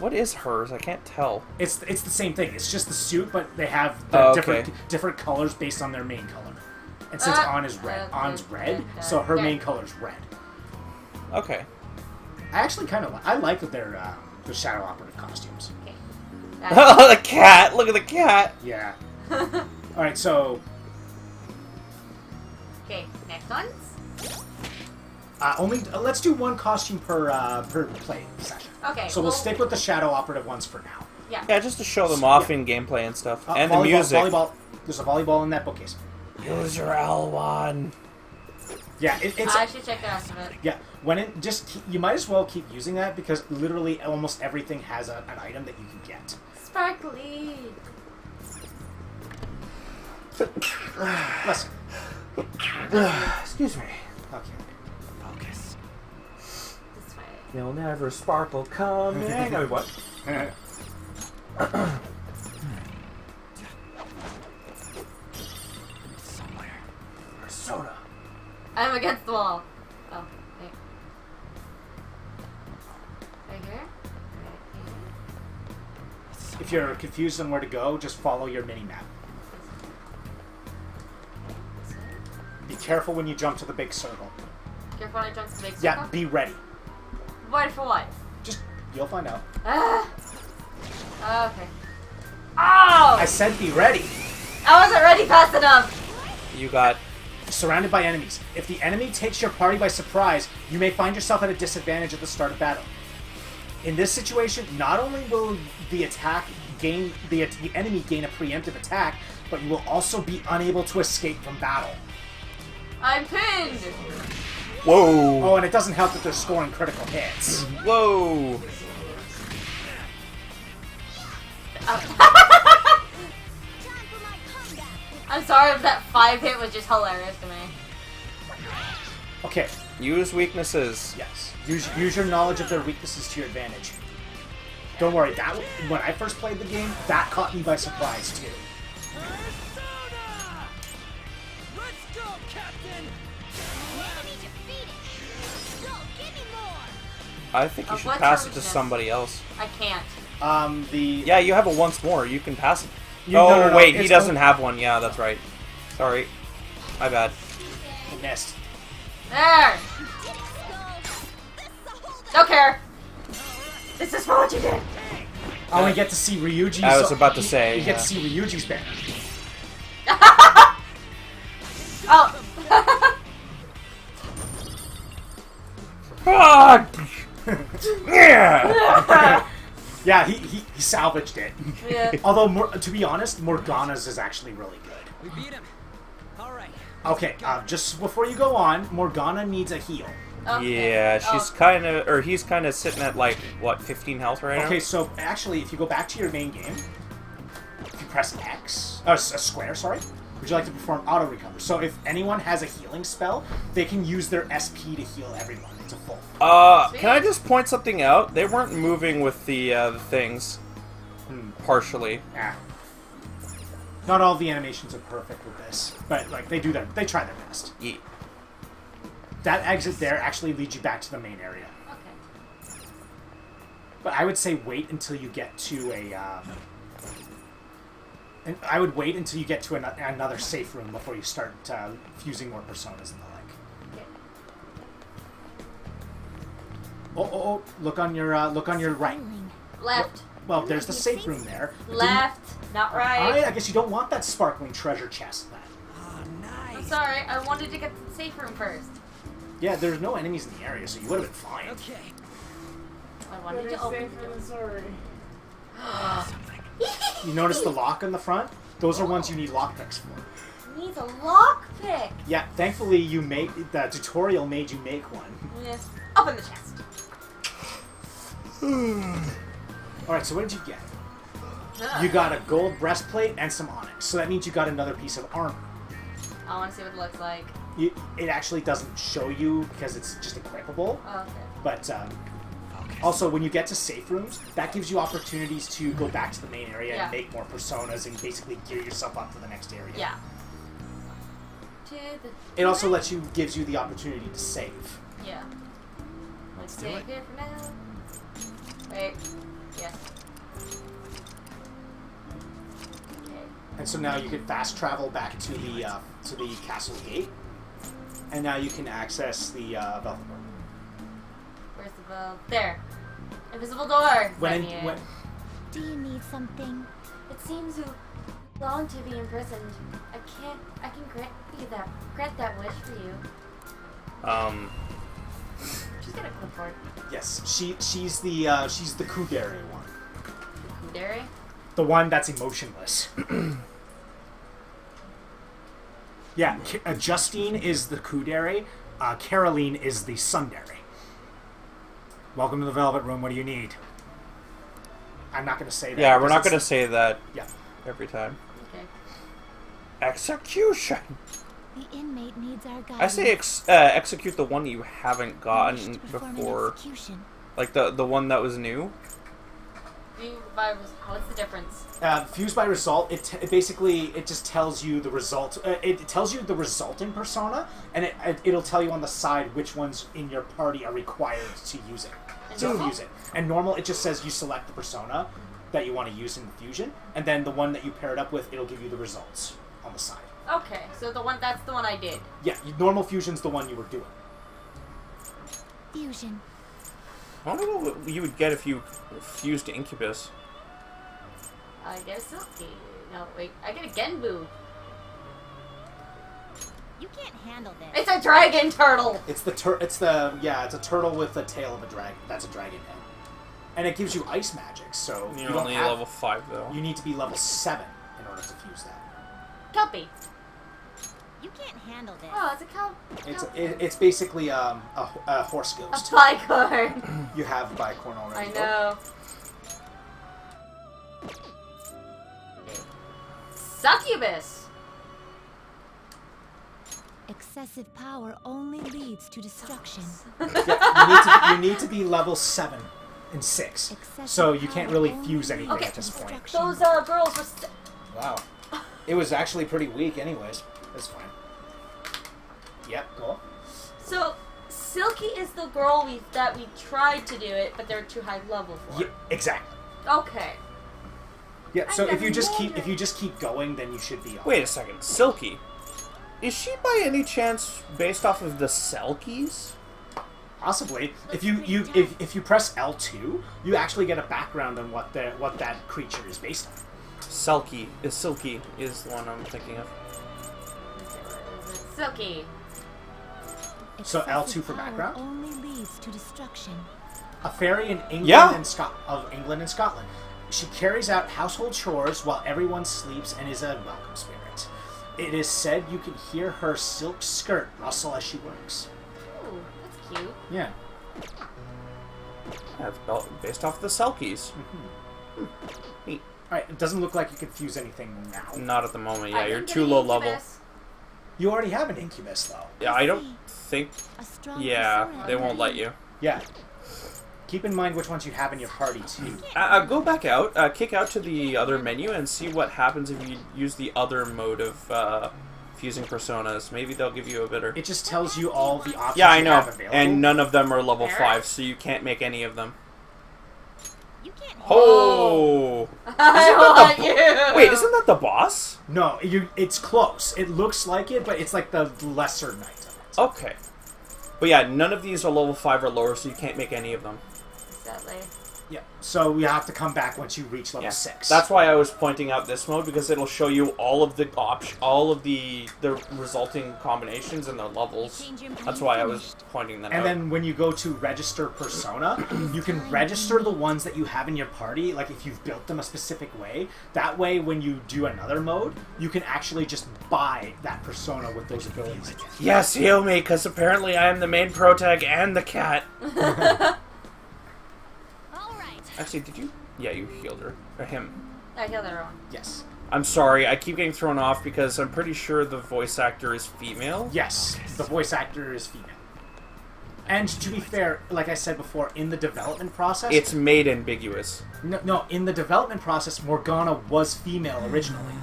What is hers? I can't tell. It's the same thing. It's just the suit, but they have the different colors based on their main color. And since On is red, On's red, so her main color's red. Okay. I actually kind of like their the Shadow Operative costumes. Okay. Oh, the cat! Look at the cat! Yeah. All right, so Okay, next ones. let's do one costume per play session. Okay. So we'll stick with the Shadow Operative ones for now. Yeah. Yeah, just to show them off in gameplay and stuff. And the volleyball, music. Volleyball. There's a volleyball in that bookcase. Use your L1. Yeah, it's. I should check the rest of it. Yeah, you might as well keep using that because literally almost everything has an item that you can get. Sparkly. Listen. Excuse me. Okay. Focus. This way. You'll never sparkle coming. No, what? Somewhere. Soda. I'm against the wall. Oh, wait. Right here? Right here. If you're confused on where to go, just follow your mini map. This way. Be careful when you jump to the big circle. Careful when I jump to the big circle? Yeah, be ready. What for what? You'll find out. Okay. Oh! I said be ready. I wasn't ready fast enough. You got... Surrounded by enemies. If the enemy takes your party by surprise, you may find yourself at a disadvantage at the start of battle. In this situation, not only will the enemy gain a preemptive attack, but you will also be unable to escape from battle. I'm pinned. Whoa! Oh, and it doesn't help that they're scoring critical hits. Whoa! I'm sorry if that 5 hit was just hilarious to me. Okay. Use weaknesses. Yes. Use your knowledge of their weaknesses to your advantage. Don't worry, when I first played the game, that caught me by surprise too. Let's go, Captain! I think you Of should what's pass her it to weakness? somebody else. I can't. Yeah, you have a once more. You can pass it. No, wait, he it's doesn't have one. Yeah, that's right. Sorry. My bad. I missed. There! Don't care! This is for what you did! Oh, we get to see Ryuji's... I was about to say, You get to see Ryuji's banner. Oh! Ah! Yeah! Yeah, he salvaged it. Yeah. Although, to be honest, Morgana's is actually really good. We beat him. All right. Okay, just before you go on, Morgana needs a heal. Okay. Yeah, she's kind of, or he's kind of sitting at like, what, 15 health right now? Okay, so actually, if you go back to your main game, if you press X, a square, sorry, would you like to perform auto recover? So if anyone has a healing spell, they can use their SP to heal everyone. It's a full. Can I just point something out? They weren't moving with the things. Partially. Yeah. Not all the animations are perfect with this, but like they try their best. Yeah. That exit there actually leads you back to the main area. Okay. But I would say wait until you get to a And I would wait until you get to another safe room before you start fusing more personas and the like. Oh! Look on your right. Left. Well, there's the safe room there. Left. Not right. I guess you don't want that sparkling treasure chest then. Oh, nice. I'm sorry. I wanted to get to the safe room first. Yeah, there's no enemies in the area, so you would have been fine. Okay. I wanted to open the door. You notice the lock on the front? Those are ones you need lockpicks for. Needs a lockpick. Yeah, thankfully the tutorial made you make one. Yes. Open the chest. Alright, so what did you get? You got a gold breastplate and some onyx. So that means you got another piece of armor. I want to see what it looks like. It actually doesn't show you because it's just equipable. Oh, okay. But also, when you get to safe rooms, that gives you opportunities to go back to the main area and make more personas and basically gear yourself up for the next area. Yeah. It also gives you the opportunity to save. Yeah. Let's save here for now. Wait. Yes. Okay. And so now you can fast travel back to the castle gate, and now you can access the velvet room. Where's the bell? There. Invisible door. When Do you need something? It seems you long to be imprisoned. I can grant that wish for you. She's got a clipboard. Yes, she's the Kudere one. Kudere? The one that's emotionless. Yeah, Justine is the Kudere. Caroline is the Sundere. Welcome to the Velvet Room. What do you need? I'm not going to say that. Yeah, we're not going to say that. Yeah. Every time. Okay. Execution. The inmate needs our guidance. I say execute the one you haven't gotten before. Like the one that was new. What's the difference? Fused by result, it basically just tells you the result. It tells you the resulting persona, and it'll tell you on the side which ones in your party are required to use it. Use it. And normal, it just says you select the persona that you want to use in the fusion, and then the one that you pair it up with, it'll give you the results on the side. Okay, so that's the one I did. Yeah, normal fusion's the one you were doing. Fusion. I don't know what you would get if you fused to Incubus. I get a Silky. No, wait. I get a Genbu. You can't handle this. It's a dragon turtle! It's a turtle with the tail of a dragon. That's a dragon head. And it gives you ice magic, so You're you don't only have, level 5 though. You need to be level 7 in order to fuse that. Kelpie. You can't handle this. Oh, it's a kelp. It's basically a horse A ghost. bicorn. You have bicorn already. I know. Succubus. Excessive power only leads to destruction. Yeah, you need to be level 7 and 6, so you can't really fuse anything Okay. at this point. Those girls were. Wow, it was actually pretty weak, anyways. That's fine. Yep, cool. So, Silky is the girl that we tried to do it, but they're too high level for. Yeah, exactly. Okay. Yeah, so if you just keep going, then you should be. Wait a second, Silky. Is she by any chance based off of the Selkies? Possibly. If you press L2, you actually get a background on what that creature is based on. Silky is the one I'm thinking of. Silky. So L2 for background. Only leads to destruction. A fairy in England Yeah. and England and Scotland. She carries out household chores while everyone sleeps and is a welcome spirit. It is said you can hear her silk skirt rustle as she works. Ooh, that's cute. Yeah. That's based off the Selkies. Neat. Alright, it doesn't look like you can fuse anything now. Not at the moment. Yeah, I you're didn't too get low an level. Incubus. You already have an incubus, though. Yeah, I don't think. A strong Yeah, persona they won't let you. Yeah. Keep in mind which ones you have in your party, too. Go back out, kick out to the other menu, and see what happens if you use the other mode of fusing personas. Maybe they'll give you a better. It just tells you all the options Yeah, I you know, have available. and none of them are level 5, so you can't make any of them. You can't. Oh! I want you. Wait, isn't that the boss? No, it's close. It looks like it, but it's like the lesser knight of it. Okay. But yeah, none of these are level 5 or lower, so you can't make any of them. Sadly. Yeah, so you have to come back once you reach level 6. That's why I was pointing out this mode, because it'll show you all of the resulting combinations and their levels. That's why I was pointing that out. And then when you go to register persona, you can register the ones that you have in your party, like if you've built them a specific way. That way, when you do another mode, you can actually just buy that persona with those abilities again. Yes, heal me, because apparently I am the main protag and the cat. Actually, did you? Yeah, you healed her. Or him. I healed her wrong. Yes. I'm sorry, I keep getting thrown off because I'm pretty sure the voice actor is female. Yes, the voice actor is female. And to be fair, like I said before, in the development process... It's made ambiguous. No, in the development process, Morgana was female originally.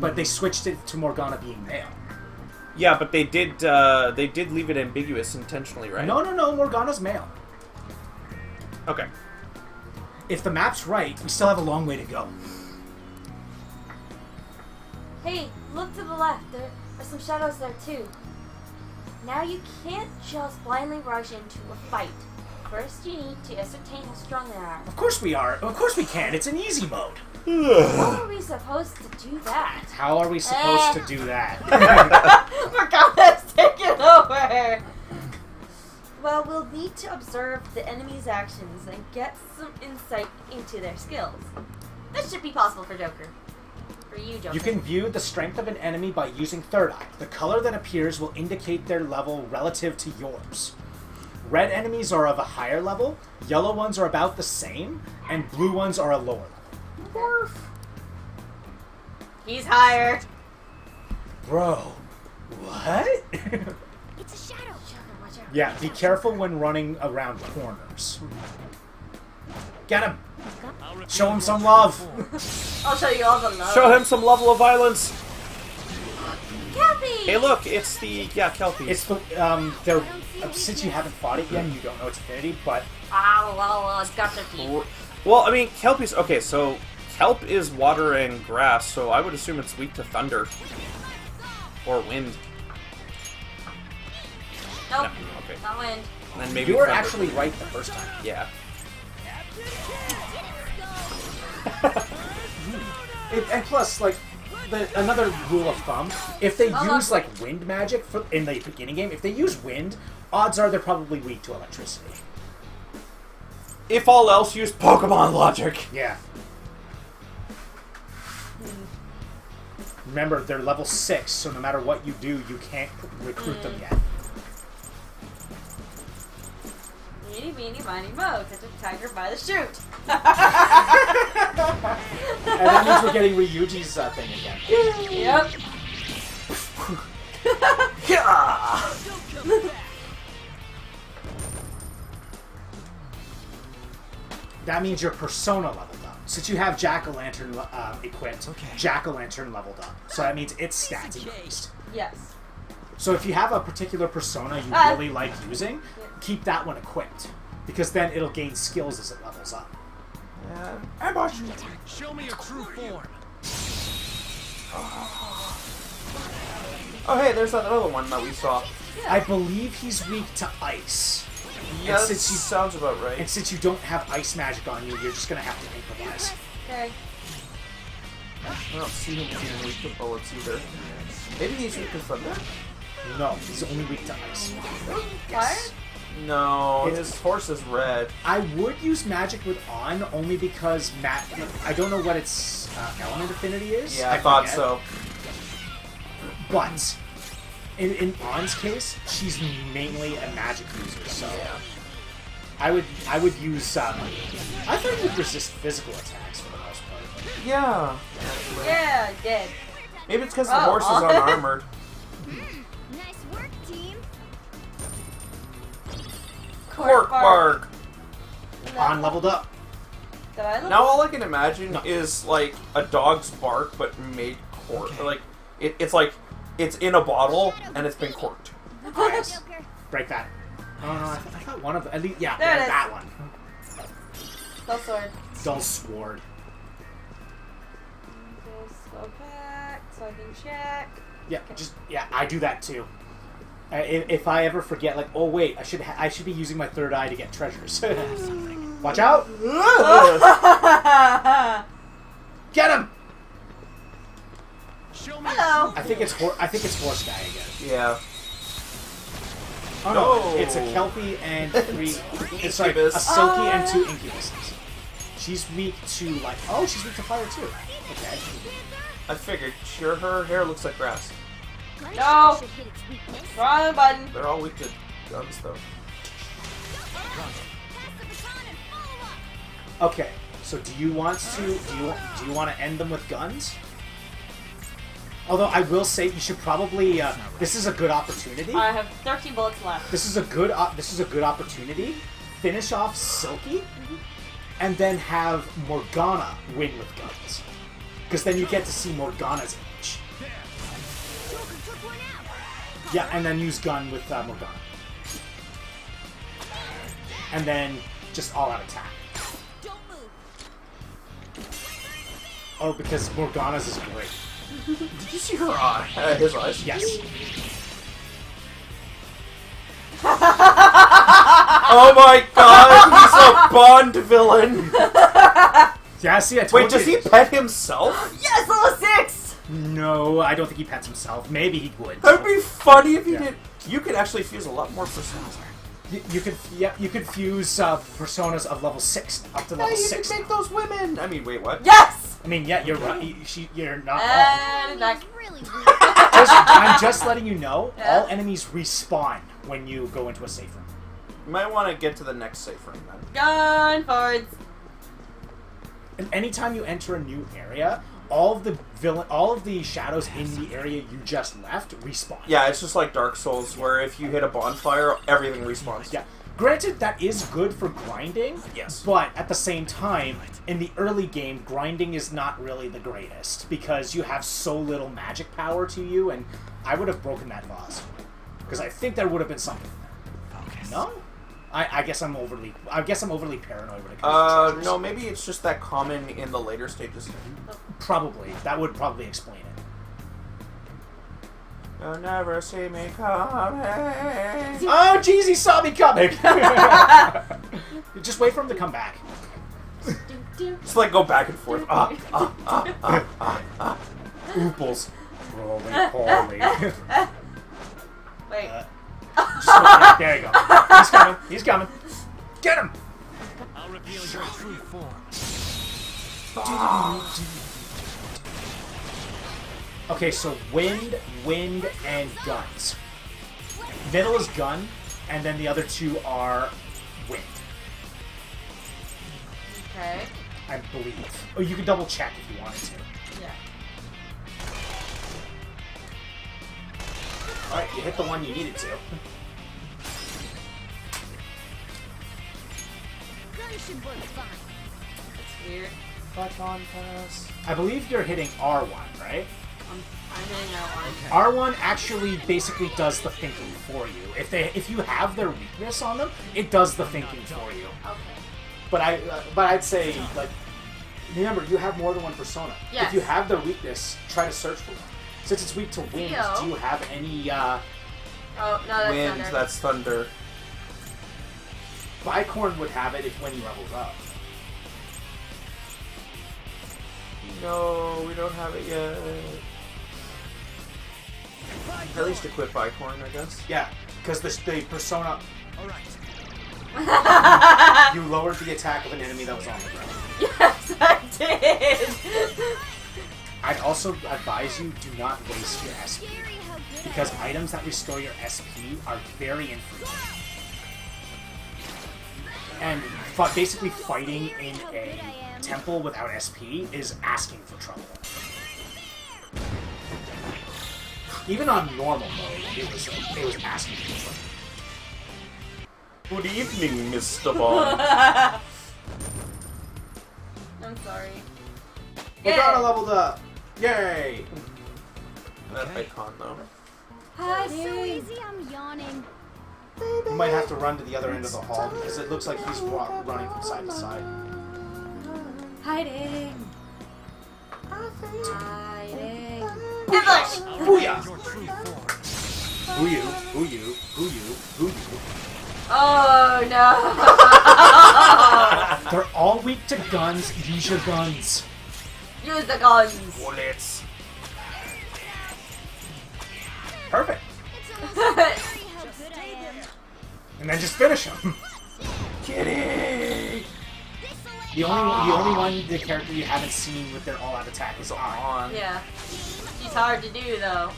But they switched it to Morgana being male. Yeah, but they did leave it ambiguous intentionally, right? No, Morgana's male. Okay. If the map's right, we still have a long way to go. Hey, look to the left. There are some shadows there too. Now you can't just blindly rush into a fight. First you need to ascertain how strong they are. Of course we are. Of course we can. It's an easy mode. How are we supposed to do that? How are we supposed to do that? Morgana's taking over! Well, we'll need to observe the enemy's actions and get some insight into their skills. This should be possible for Joker. For you, Joker. You can view the strength of an enemy by using Third Eye. The color that appears will indicate their level relative to yours. Red enemies are of a higher level, yellow ones are about the same, and blue ones are a lower level. Morph. He's higher. Bro, what? It's a shadow. Watch out. Yeah, be careful when running around corners. Get him! Show him some love! I'll show you all the love. Show him some level of violence! Kelpie! Hey look, it's the... Yeah, Kelpie. It's the, they're, since you haven't fought it yet, you don't know its affinity, but... Well, it's got their teeth. Well, I mean, Kelpie's... Okay, so... Kelp is water and grass, so I would assume it's weak to thunder. Or wind. Nope. No, okay. Not wind. And then maybe You were thunder. actually right the first time. Yeah. And plus, like, another rule of thumb, if they Oh, use, like, wind magic in the beginning game, if they use wind, odds are they're probably weak to electricity. If all else, use Pokemon logic. Yeah. Remember, they're level 6, so no matter what you do, you can't recruit them yet. Meeny, meeny, miny, mo. Catch a tiger by the chute. And that means we're getting Ryuji's thing again. Yep. That means your persona leveled up. Since you have Jack-o'-lantern equipped, Jack-o'-lantern leveled up. So that means its stats increased. Yes. So if you have a particular persona you really like using, keep that one equipped. Because then it'll gain skills as it levels up. Ambush! Show me your true form. Oh hey, there's that other one that we saw. I believe he's weak to ice. Yeah, And that sounds about right. And since you don't have ice magic on you, you're just gonna have to improvise. Okay. I don't see him being weak to bullets either. Maybe he's weak to thunder? No, he's only weak to ice. Fire? No, his horse is red. I would use magic with On only because I don't know what its element affinity is. Yeah, I thought forget. so. But in On's case, she's mainly a magic user, so Yeah. I would use. I thought you would resist physical attacks for the most part. Yeah. Yeah, I did. Maybe it's because the horse is unarmored. Nice work, team. Cork bark. On leveled up. Did I look? Now all I can imagine is like a dog's bark, but made cork. Like it's like it's in a bottle and it's been corked. Yes. Break that. Oh no, I thought one of them. At least, yeah, There it is. that one. The Dull sword. Dull sword. Just go back so I can check. Yeah, I do that too. If I ever forget, like, oh wait, I should be using my third eye to get treasures. Watch out! Get him! Hello. I think it's horse guy again. Yeah. Oh no, it's a Kelpie and three. Sorry, a Incubus. Silky and 2 Incubuses. She's weak to like. Oh, she's weak to fire too. Okay. I figured. Sure, her hair looks like grass. No. Wrong button. They're all weak to guns, though. Okay. So do you want to end them with guns? Although I will say you should probably. This is a good opportunity. I have 13 bullets left. This is a good opportunity. Finish off Silky, and then have Morgana win with guns, because then you get to see Morgana's image. Yeah, and then use gun with Morgana, and then just all-out attack. Oh, because Morgana's is great. Did you see her eye? His eyes? Yes. Oh my god, he's a Bond villain! Yeah, see, I told Wait, you. does he pet himself? Yes, level 6! No, I don't think he pets himself. Maybe he would. That'd be funny if he did. You could actually fuse a lot more personas. You could fuse personas of level 6 up to level 6. You could make those women! I mean, wait, what? Yes! I mean, yeah, you're right. You're not And back. I'm just letting you know, Yeah. all enemies respawn when you go into a safe room. You might want to get to the next safe room then. Gun forwards. And anytime you enter a new area, all of the shadows in the area you just left respawn. Yeah, it's just like Dark Souls, where if you hit a bonfire, everything respawns. Yeah. Granted, that is good for grinding. Yes. But at the same time, in the early game, grinding is not really the greatest because you have so little magic power to you, and I would have broken that laws because I think there would have been something there. No. I guess I'm overly paranoid when it comes to treasures. No, maybe it's just that common in the later stages. Probably. That would probably explain it. You'll never see me coming. Oh, jeez, he saw me coming! Just wait for him to come back. Just like go back and forth. Ooples. Roly-poly. Wait. There you go. He's coming. He's coming. Get him! I'll reveal your true form. Okay, so wind, and guns. Middle is gun, and then the other two are wind. Okay. I believe. Oh, you can double check if you wanted to. Yeah. Alright, you hit the one you needed to. Should work fine. That's weird. Button pass. I believe you're hitting R1, right? I'm hitting that one. R1 actually basically does the thinking for you. If you have their weakness on them, it does the thinking for you. Okay. But I'd say, like, remember, you have more than one persona. Yes. If you have their weakness, try to search for them. Since it's weak to wind, Theo. do you have any Oh, no, that's Wind, thunder. that's thunder. Bicorn would have it when he levels up. No, we don't have it yet. At least equip Bicorn, I guess. Yeah, because the persona... Alright. You lowered the attack of an enemy that was on the ground. Yes, I did! I'd also advise you, do not waste your SP. Because items that restore your SP are very infrequent. And basically fighting in a temple without SP is asking for trouble. Even on normal mode, it was asking for trouble. Good evening, Mr. Bond. I'm sorry. Morgana leveled up! Yay! That icon, though. Hi, So easy, I'm yawning. You might have to run to the other end of the hall because it looks like he's running from side to side. Hiding. Hiding. Ambush! Booyah! Who you? Who you? Who you? Who you? Oh no! They're all weak to guns. Use your guns. Use the guns. Bullets. Perfect. And then just finish him. Kitty. The only one, the character you haven't seen with their all-out attack is on. Yeah. She's hard to do though.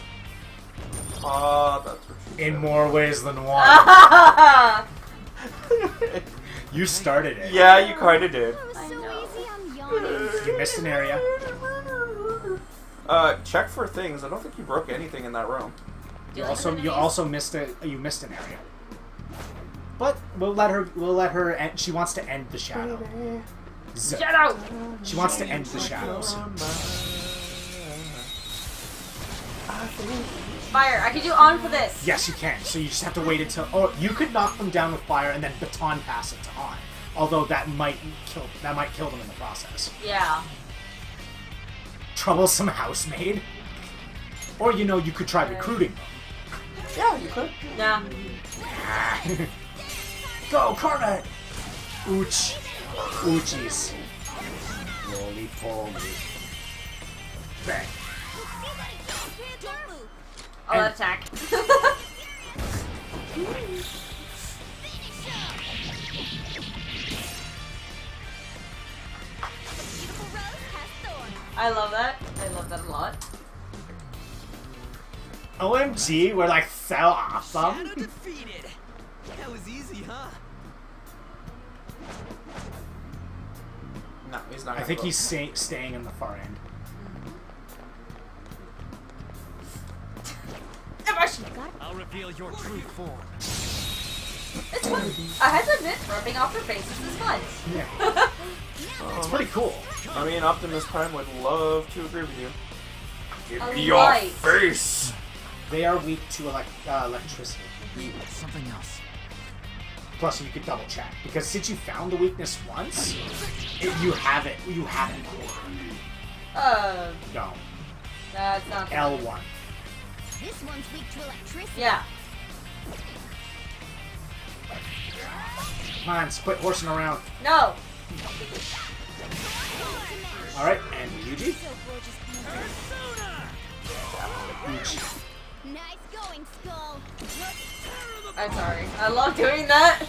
That's what she In said. more ways than one. You started it. Yeah, you kind of did. You missed an area. Check for things. I don't think you broke anything in that room. You also missed an area. But we'll let her end. She wants to end the shadow. Shadow! She wants to end the shadows. Fire! I can do on for this! Yes, you can. So you just have to wait until... Oh, you could knock them down with fire and then baton pass it to on. Although that might kill them in the process. Yeah. Troublesome housemaid. Or, you could try recruiting them. Yeah, you could. Yeah. Go, Cormac! Ooch. Oochies. Roly-poly. Bang. I'll attack. I love that. I love that a lot. OMG, we're like so awesome. Shadow defeated. That was easy, huh? No, he's not. I think he's staying in the far end. I'll reveal your true form. It's fun. I had to admit, rubbing off their faces is fun. Yeah. It's pretty cool. I mean, Optimus Prime would love to agree with you. Give me Alright. your face. They are weak to electricity. Something else. Plus, you could double check because since you found the weakness once, you have it. You have it. No. That's not. L1. This one's weak to electricity. Yeah. Come on, quit horsing around. No. All right, and Yuji. Nice going, Skull. I'm sorry. I love doing that.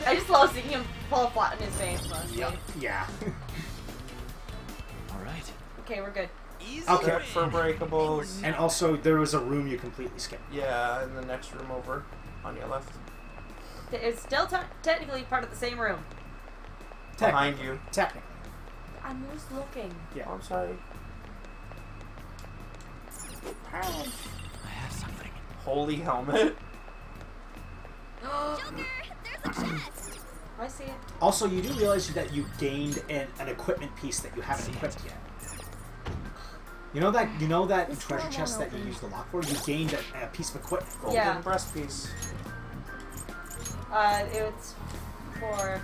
I just love seeing him fall flat in his face. Yep. Yeah. All right. Okay, we're good. Easy. Okay. Check for breakables. And also, there was a room you completely skipped. Yeah, in the next room over, on your left. It's still technically part of the same room. Behind you. Technically. I'm just looking. Yeah. Oh, I'm sorry. I have something. Holy helmet. Joker, there's a chest. I see it. Also, you do realize that you gained an equipment piece that you haven't equipped yet. You know that This treasure door chest won't that you open. used the lock for? You gained a piece of equipment. Golden Yeah. breast piece. It's for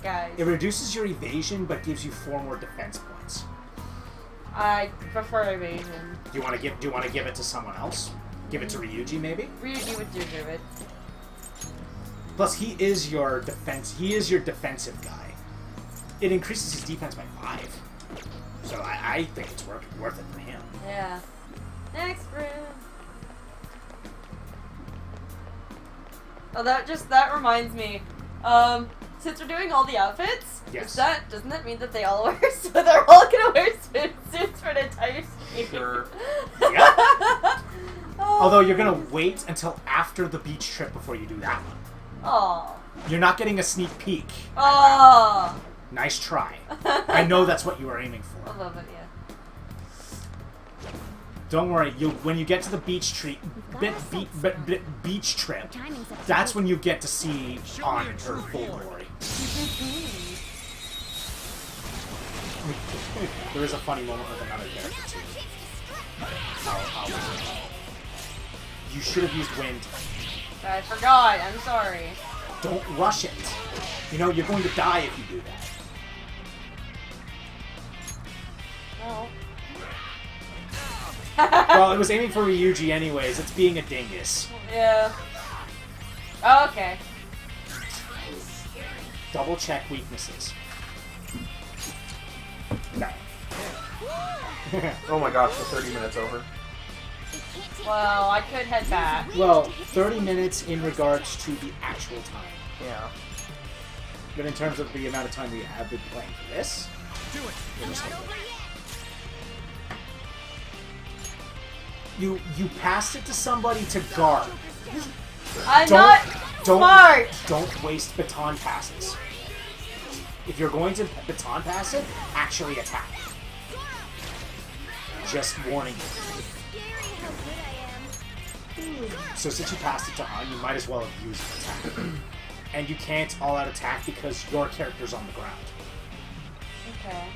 guys. It reduces your evasion, but gives you 4 more defense points. I prefer evasion. Do you want to give it to someone else? Give it to Ryuji, maybe? Ryuji would deserve it. Plus, he is your defensive guy. It increases his defense by 5. So I think it's worth it for him. Yeah. Next room. Oh, that reminds me. Since we're doing all the outfits, Yes. doesn't that mean that they all wear? So they're all gonna wear swimsuits for the entire stream. Sure. Yeah. Oh. Although you're gonna wait until after the beach trip before you do that one. Oh. You're not getting a sneak peek. Oh. Nice try. I know that's what you were aiming I for. love it. Yeah. Don't worry. When you get to the beach trip, beach trip, that's when you get to see on her full glory. There is a funny moment with another character too. You should have used wind. I forgot. I'm sorry. Don't rush it. You know, you're going to die if you do that. No. Well, it was aiming for Ryuji anyways. It's being a dingus. Yeah. Oh, okay. Double check weaknesses. No. Oh my gosh, the 30 minutes over. Well, I could head back. Well, 30 minutes in regards to the actual time. Yeah. But in terms of the amount of time we have been playing for this, it was like you passed it to somebody to guard. I'm not smart! Don't waste baton passes. If you're going to baton pass it, actually attack. Just warning you. So since you passed it to Han, you might as well have used attack. And you can't all-out attack because your character's on the ground. Okay.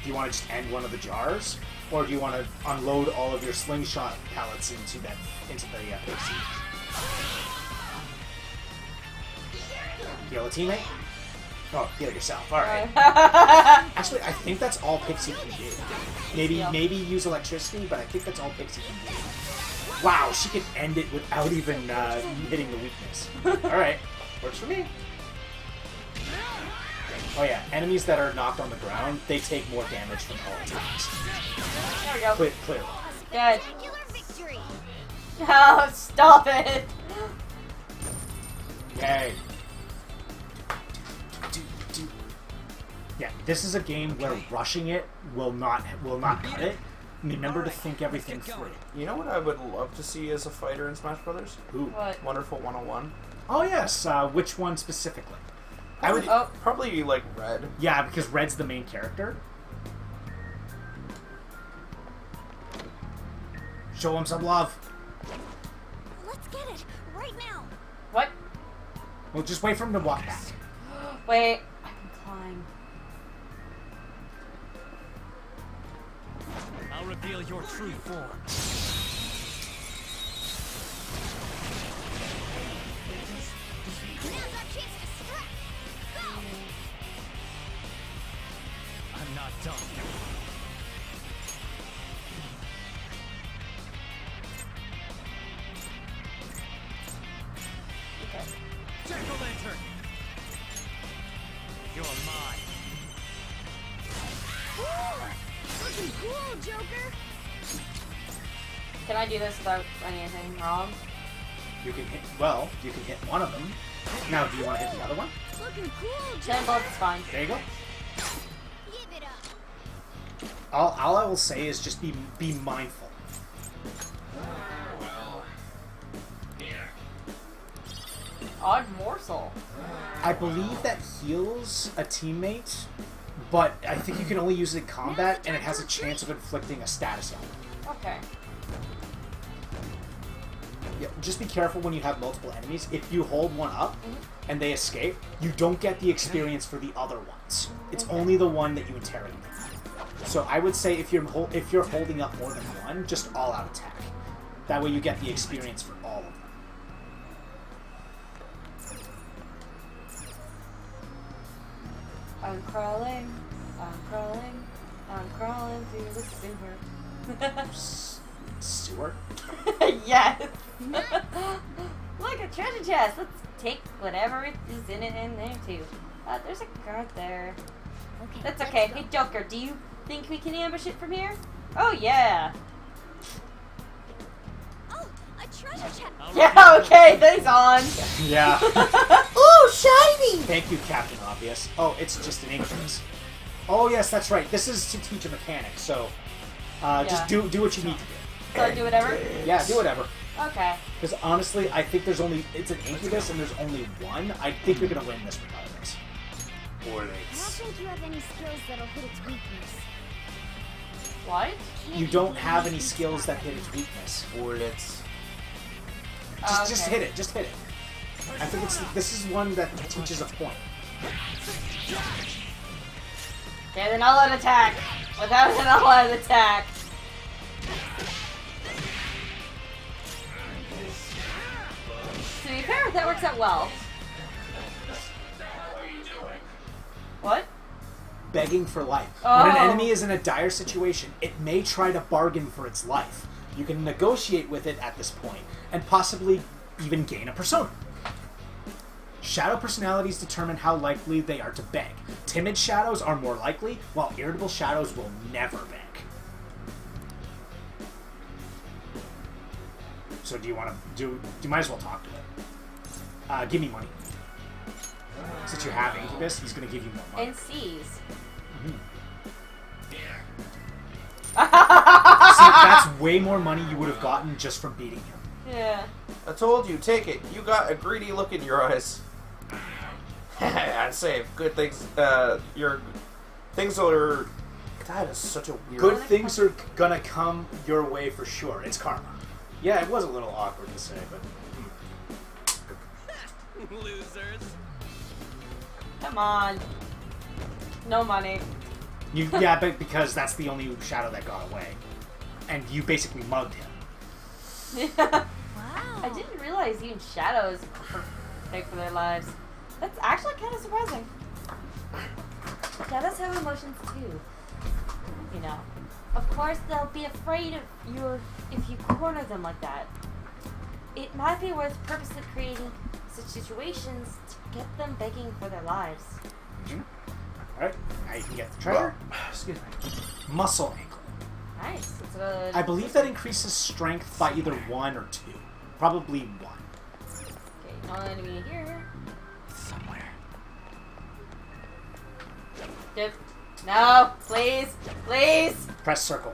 Do you want to just end one of the jars? Or do you want to unload all of your slingshot pellets into the PC? Heal a teammate? Oh, heal yourself. Alright. Actually, I think that's all Pixie can do. Maybe use electricity, but I think that's all Pixie can do. Wow, she can end it without even hitting the weakness. Alright, works for me. Oh yeah, enemies that are knocked on the ground, they take more damage from all attacks. There we go. Clear. Good. Oh, stop it! Okay. Yeah, this is a game where rushing it will not cut it. Remember to think everything through. You know what I would love to see as a fighter in Smash Brothers? Who? What? Wonderful 101. Oh yes, which one specifically? I would probably like Red. Yeah, because Red's the main character. Show him some love. Let's get it right now. What? Well, just wait for him to walk back. Wait, I can climb. I'll reveal your true form. Now's our chance to strike. Go! I'm not done. Okay. Jack-o'-lantern! You're mine. Looking cool, Joker. Can I do this without anything wrong? You can hit one of them. Now, do you want to hit the other one? Looking cool, Joker. 10 bolts is fine. There you go. Give it up. All I will say is just be mindful. Odd morsel. I believe that heals a teammate, but I think you can only use it in combat, and it has a chance of inflicting a status element. Okay. Yeah, just be careful when you have multiple enemies. If you hold one up and they escape, you don't get the experience for the other ones. It's only the one that you interrogate. So I would say if you're holding up more than one, just all-out attack. That way you get the experience for all of them. I'm crawling through the sewer. Sewer? Yes! Look, a treasure chest! Let's take whatever is in it in there, too. There's a guard there. Okay, That's let's okay. go. Hey, Joker, do you think we can ambush it from here? Oh, yeah! Oh, a treasure chest. Yeah, okay, that's on! Yeah. Ooh, shiny! Thank you, Captain Obvious. Oh, it's just an increase. Oh, yes, that's right. This is to teach a mechanic, so just do what you need to do. So I do whatever? Yeah, do whatever. Okay. Because honestly, I think it's an incubus and there's only one. I think you're going to win this regardless. I don't think you have any skills that'll hit its weakness. What? You don't have any skills that hit its weakness. Bullets. Just hit it. Just hit it. I think this is one that teaches a point. Okay, then all-out attack. Without an all-out attack. that works out well. What? Begging for life. Oh. When an enemy is in a dire situation, it may try to bargain for its life. You can negotiate with it at this point, and possibly even gain a persona. Shadow personalities determine how likely they are to beg. Timid shadows are more likely, while irritable shadows will never beg. So do you want to do? You might as well talk to it. Give me money. Since you have Incubus, he's going to give you more money. And C's. See, that's way more money you would have gotten just from beating him. Yeah. I told you, take it. You got a greedy look in your eyes. I say, good things. Your things are. That is such a weird. Good things are gonna come your way for sure. It's karma. Yeah, it was a little awkward to say, but. Losers. Come on. No money. Yeah, but because that's the only shadow that got away, and you basically mugged him. Yeah. Wow. I didn't realize even shadows beg for their lives. That's actually kind of surprising. Shadows have emotions too. You know. Of course, they'll be afraid of you if you corner them like that. It might be worth purposely creating such situations to get them begging for their lives. Alright, now you can get the treasure. Excuse me. Muscle ankle. Nice. It's a, I believe that increases strength by either 1 or 2. Probably 1. Okay, no enemy here. Somewhere. Dip. No, please, please. Press circle.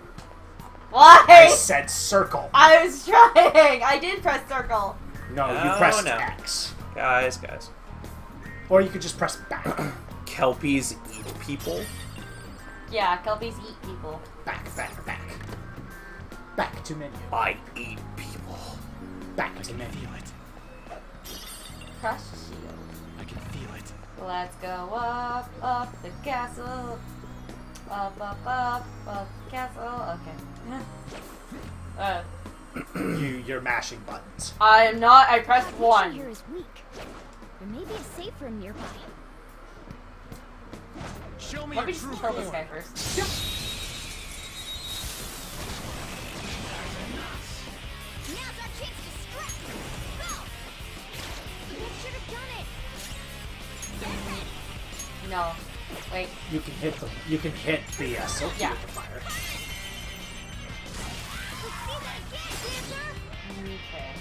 Why? I said circle. I was trying. I did press circle. No, you No, pressed no. X. Guys. Or you could just press back. Kelpies eat people. Yeah, kelpies eat people. Back. Back to menu. I eat people. Back to menu. Crush shield. I can feel it. Let's go up the castle. Up the castle. Okay. You're mashing buttons. I am not. I pressed That 1. mission here is weak. There may be a safe room nearby. Show me Let me your just true kill this form. guy first. Now's our chance to strike. Go! You should have done it. No. Wait. You can hit the silky Yeah. with the fire. Let's see that again, Dancer. Okay.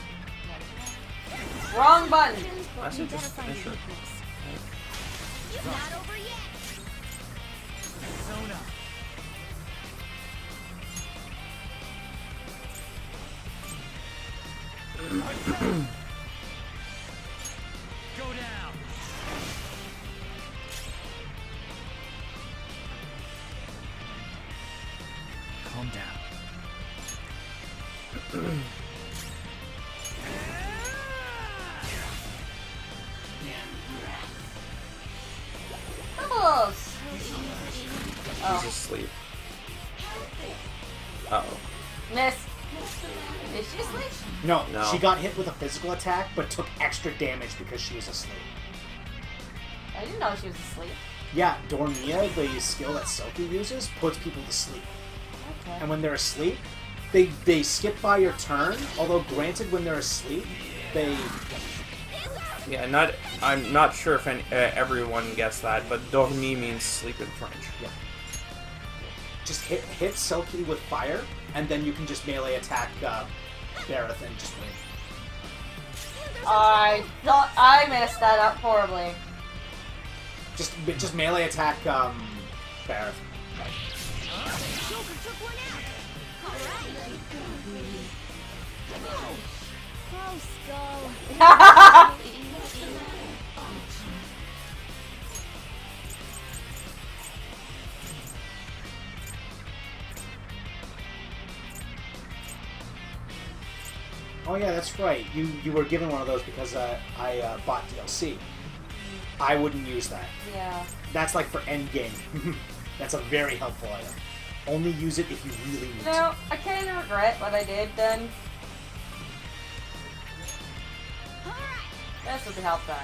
Wrong button. I should just finish her. It's not over yet. Persona. Go down. Calm down. Bubbles. He's asleep. Uh-oh. Miss. Is she asleep? No, No. she got hit with a physical attack, but took extra damage because she was asleep. I didn't know she was asleep. Yeah, Dormia, the skill that Silky uses, puts people to sleep. Okay. And when they're asleep, they skip by your turn, although granted when they're asleep, they... Yeah, I'm not sure if everyone gets that, but dormir means sleep in French. Yeah. Just hit Silky with fire, and then you can just melee attack Bareth and just win. I thought I messed that up horribly. Just melee attack Bareth. Joker took one out. All right. Close, go. Oh yeah, that's right. You were given one of those because I bought DLC. I wouldn't use that. Yeah. That's like for endgame. That's a very helpful item. Only use it if you really need to. No, I kind of regret what I did then. All right. This would be help then.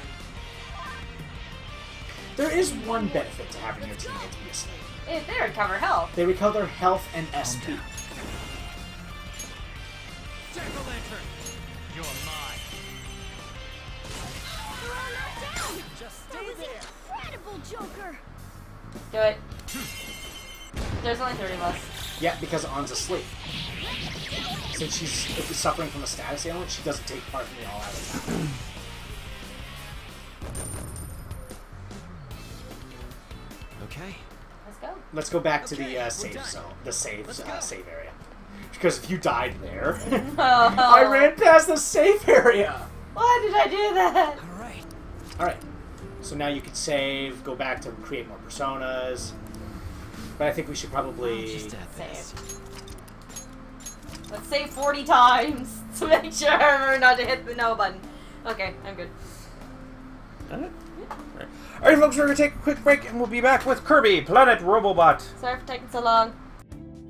There is one benefit to having your teammates be asleep. If they recover health. They recover health and SP. Jack-o'-lantern, you're mine. Throw that down! Just That stay was there. incredible, Joker! Do it. There's only 30 of us. Yeah, because An's asleep. Since she's suffering from a status ailment, she doesn't take part in the all-out attack. Okay. Let's go. Let's go back to Okay, the we're save done. zone, the save Let's go. save area. Because if you died there, Oh. I ran past the safe area. Why did I do that? All right. All right, so now you can save, go back to create more personas. But I think we should probably Just at this. Let's save 40 times to make sure not to hit the no button. Okay, I'm good. Alright, folks, we're going to take a quick break and we'll be back with Kirby, Planet Robobot. Sorry for taking so long.